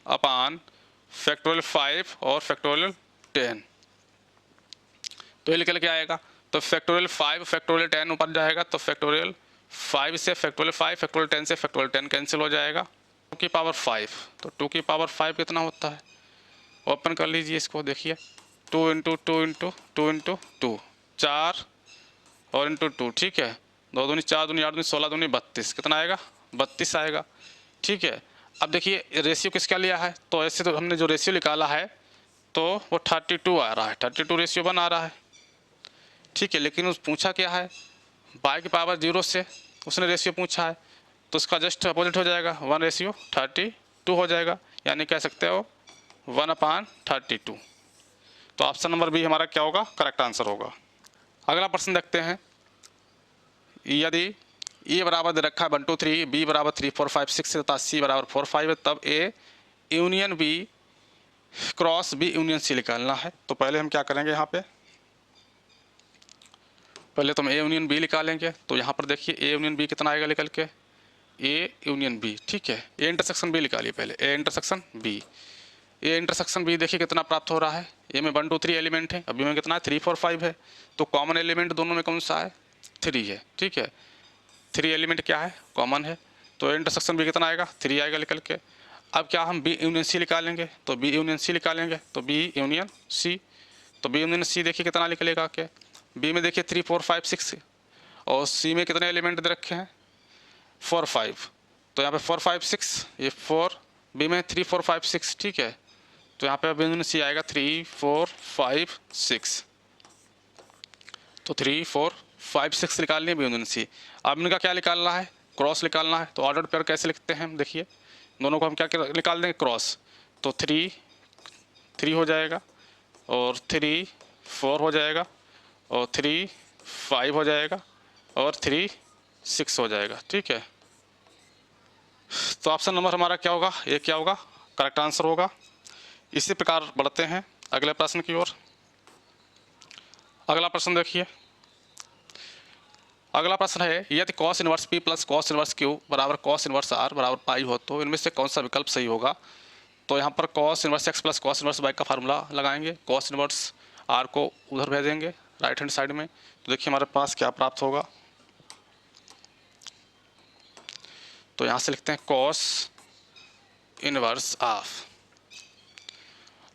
अपान फैक्टोरियल 5 और फैक्टोरियल 10, तो ये निकल के आएगा। तो फैक्टोरियल 5 फैक्टोरियल 10 ऊपर जाएगा तो फैक्टोरियल 5 से फैक्टोरियल 5 फैक्टोरियल 10 से फैक्टोरियल 10 कैंसिल हो जाएगा। 2 की पावर 5, तो 2 की पावर 5 कितना होता है, ओपन कर लीजिए इसको, देखिए 2 इंटू 2 इंटू 2 इंटू 2 4 और इंटू 2। ठीक है, 2 दूनी 4 दूनी 8 दूनी 16 दूनी 32, कितना आएगा 32 आएगा। ठीक है, अब देखिए रेशियो किसका लिया है, तो ऐसे तो हमने जो रेशियो निकाला है तो वो 32 आ रहा है, 32 रेशियो 1 आ रहा है। ठीक है, लेकिन उस पूछा क्या है बाई की पावर 0 से उसने रेशियो पूछा है, तो उसका जस्ट अपोजिट हो जाएगा 1:32 हो जाएगा, यानी कह सकते हो 1/32। तो ऑप्शन नंबर बी हमारा क्या होगा, करेक्ट आंसर होगा। अगला प्रश्न देखते हैं, यदि ए बराबर दे रखा है 1 2 3, बी बराबर 3 4 5 6 तथा सी बराबर 4 5 है, तब A union B cross B union C निकालना है। तो पहले हम क्या करेंगे, यहाँ पे पहले तो हम ए यूनियन बी निकालेंगे। तो यहाँ पर देखिए ए यूनियन बी कितना आएगा निकल के, ए यूनियन बी। ठीक है, ए इंटरसेक्शन बी निकालिए पहले, A intersection B. A intersection B देखिए कितना प्राप्त हो रहा है, ए में 1 2 3 एलिमेंट है, अभी में कितना है 3 4 5 है, तो कॉमन एलिमेंट दोनों में कौन सा है 3 है। ठीक है, 3 एलिमेंट क्या है कॉमन है, तो इंटरसेक्शन बी कितना आएगा 3 आएगा निकल के। अब क्या हम बी यूनियन सी निकालेंगे, तो बी यूनियन सी निकालेंगे, तो बी यूनियन सी, तो बी यूनियन सी देखिए कितना निकलेगा, क्या बी में देखिए 3 4 5 6 और सी में कितने एलिमेंट दे रखे हैं 4 5, तो यहाँ पे 4 5 6, ये 4 बी में 3 4 5 6। ठीक है, तो यहाँ पे बी यूनियन सी आएगा 3 4 5 6, तो 3 4 5 6 निकाल लिए बी यूनियन सी। अब इनका क्या निकालना है, क्रॉस निकालना है। तो ऑर्डर पेयर कैसे लिखते हैं हम, देखिए दोनों को हम क्या निकाल देंगे क्रॉस, तो 3 3 हो जाएगा और 3 4 हो जाएगा और 3 5 हो जाएगा और 3 6 हो जाएगा। ठीक है, तो ऑप्शन नंबर हमारा क्या होगा, ये क्या होगा, करेक्ट आंसर होगा। इसी प्रकार बढ़ते हैं अगले प्रश्न की ओर। अगला प्रश्न देखिए, अगला प्रश्न है, यदि cos inverse p plus cos inverse q बराबर cos इनवर्स r बराबर पाई हो तो इनमें से कौन सा विकल्प सही होगा। तो यहाँ पर cos inverse x plus cos inverse y का फार्मूला लगाएंगे, cos इनवर्स r को उधर भेजेंगे राइट हैंड साइड में, तो देखिए हमारे पास क्या प्राप्त होगा। तो यहाँ से लिखते हैं cos inverse of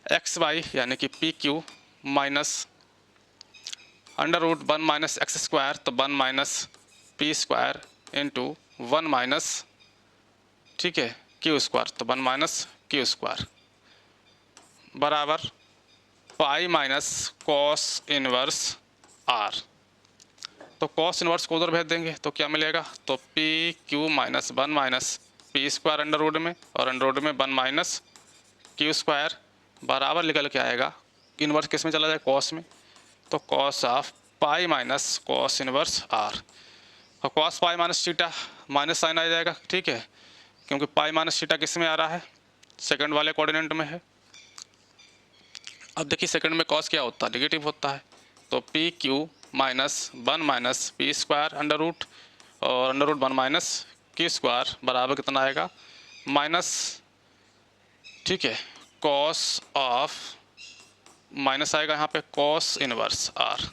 X Y यानी कि P Q minus under root 1 minus X square, तो 1 minus P square into 1 minus, ठीक है, क्यू स्क्वायर, तो 1 माइनस क्यू स्क्वायर बराबर pi minus cos inverse R. तो कॉस इनवर्स को उधर भेज देंगे तो क्या मिलेगा, तो P Q minus 1 minus P square under root में और अंडर रूट में 1 माइनस क्यू स्क्वायर बराबर निकल के आएगा, इनवर्स किस में चला जाए कॉस में, तो cos of pi minus cos inverse r. और cos pi minus theta minus sine आ जाएगा। ठीक है, क्योंकि पाई माइनस थीटा किस में आ रहा है, सेकंड वाले कोऑर्डिनेट में है। अब देखिए सेकंड में कॉस क्या होता है, नेगेटिव होता है, तो P Q minus 1 minus P square under root और under root 1 minus Q square बराबर कितना आएगा, माइनस, ठीक है, कॉस ऑफ, माइनस आएगा यहाँ पे कॉस इनवर्स आर।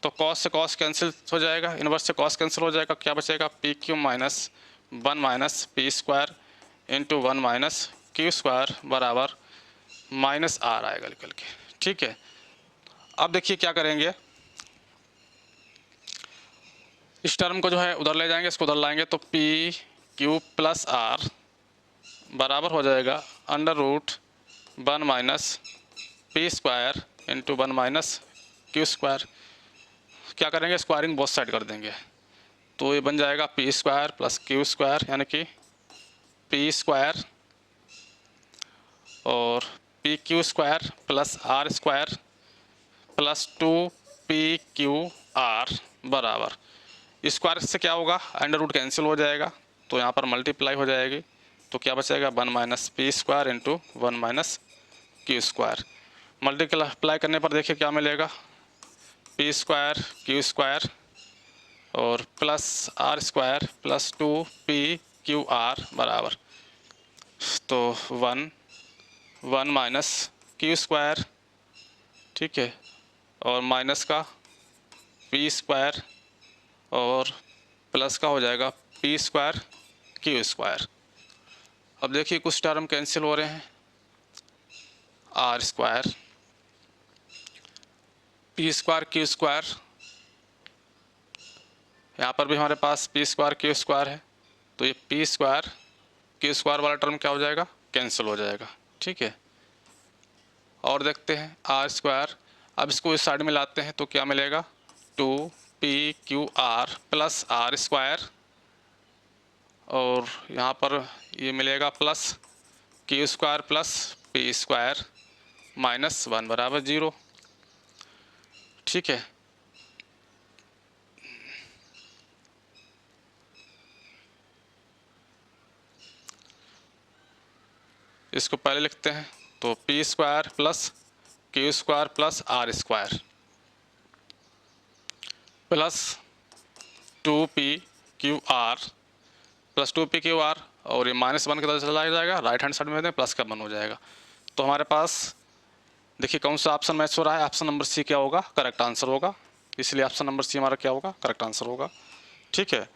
तो कॉस से कॉस कैंसिल हो जाएगा, इनवर्स से कॉस कैंसिल हो जाएगा, क्या बचेगा, P Q minus 1 minus P square into 1 minus Q square बराबर माइनस आर आएगा निकल के। ठीक है, अब देखिए क्या करेंगे, इस टर्म को जो है उधर ले जाएंगे, इसको उधर लाएंगे, तो पी क्यू प्लस आर बराबर हो जाएगा under root 1 minus P square into 1 minus Q square. क्या करेंगे, स्क्वायरिंग बोथ साइड कर देंगे, तो ये बन जाएगा P square plus Q square, यानी कि पी स्क्वायर और P Q square plus are square plus 2 P Q R बराबर, स्क्वायर से क्या होगा, अंडर रूट कैंसिल हो जाएगा, तो यहाँ पर मल्टीप्लाई हो जाएगी, तो क्या बचेगा 1 minus P square into 1 minus Q square. Multiply करने पर देखिए क्या मिलेगा, पी स्क्वायर क्यू स्क्वायर और plus are square plus 2 P Q R बराबर, तो 1 माइनस क्यू स्क्वायर, ठीक है, और माइनस का पी स्क्वायर और प्लस का हो जाएगा पी स्क्वायर क्यू स्क्वायर। अब देखिए कुछ टर्म कैंसिल हो रहे हैं, r square p square q square, यहाँ पर भी हमारे पास पी स्क्वायर क्यू स्क्वायर है, तो ये पी स्क्वायर क्यू स्क्वायर वाला टर्म क्या हो जाएगा, कैंसिल हो जाएगा। ठीक है, और देखते हैं आर स्क्वायर, अब इसको इस साइड में लाते हैं तो क्या मिलेगा, 2 P Q r plus are square और यहाँ पर ये मिलेगा plus Q square plus p square minus 1 बराबर 0। ठीक है, इसको पहले लिखते हैं, तो p square plus Q square plus are square plus 2 P Q r plus 2 P Q r, और ये माइनस 1 की तरह चला जाएगा, राइट हैंड साइड में दें प्लस का 1 हो जाएगा। तो हमारे पास देखिए कौन सा ऑप्शन मैच हो रहा है, ऑप्शन नंबर सी क्या होगा, करेक्ट आंसर होगा, इसलिए ऑप्शन नंबर सी हमारा क्या होगा, करेक्ट आंसर होगा। ठीक है,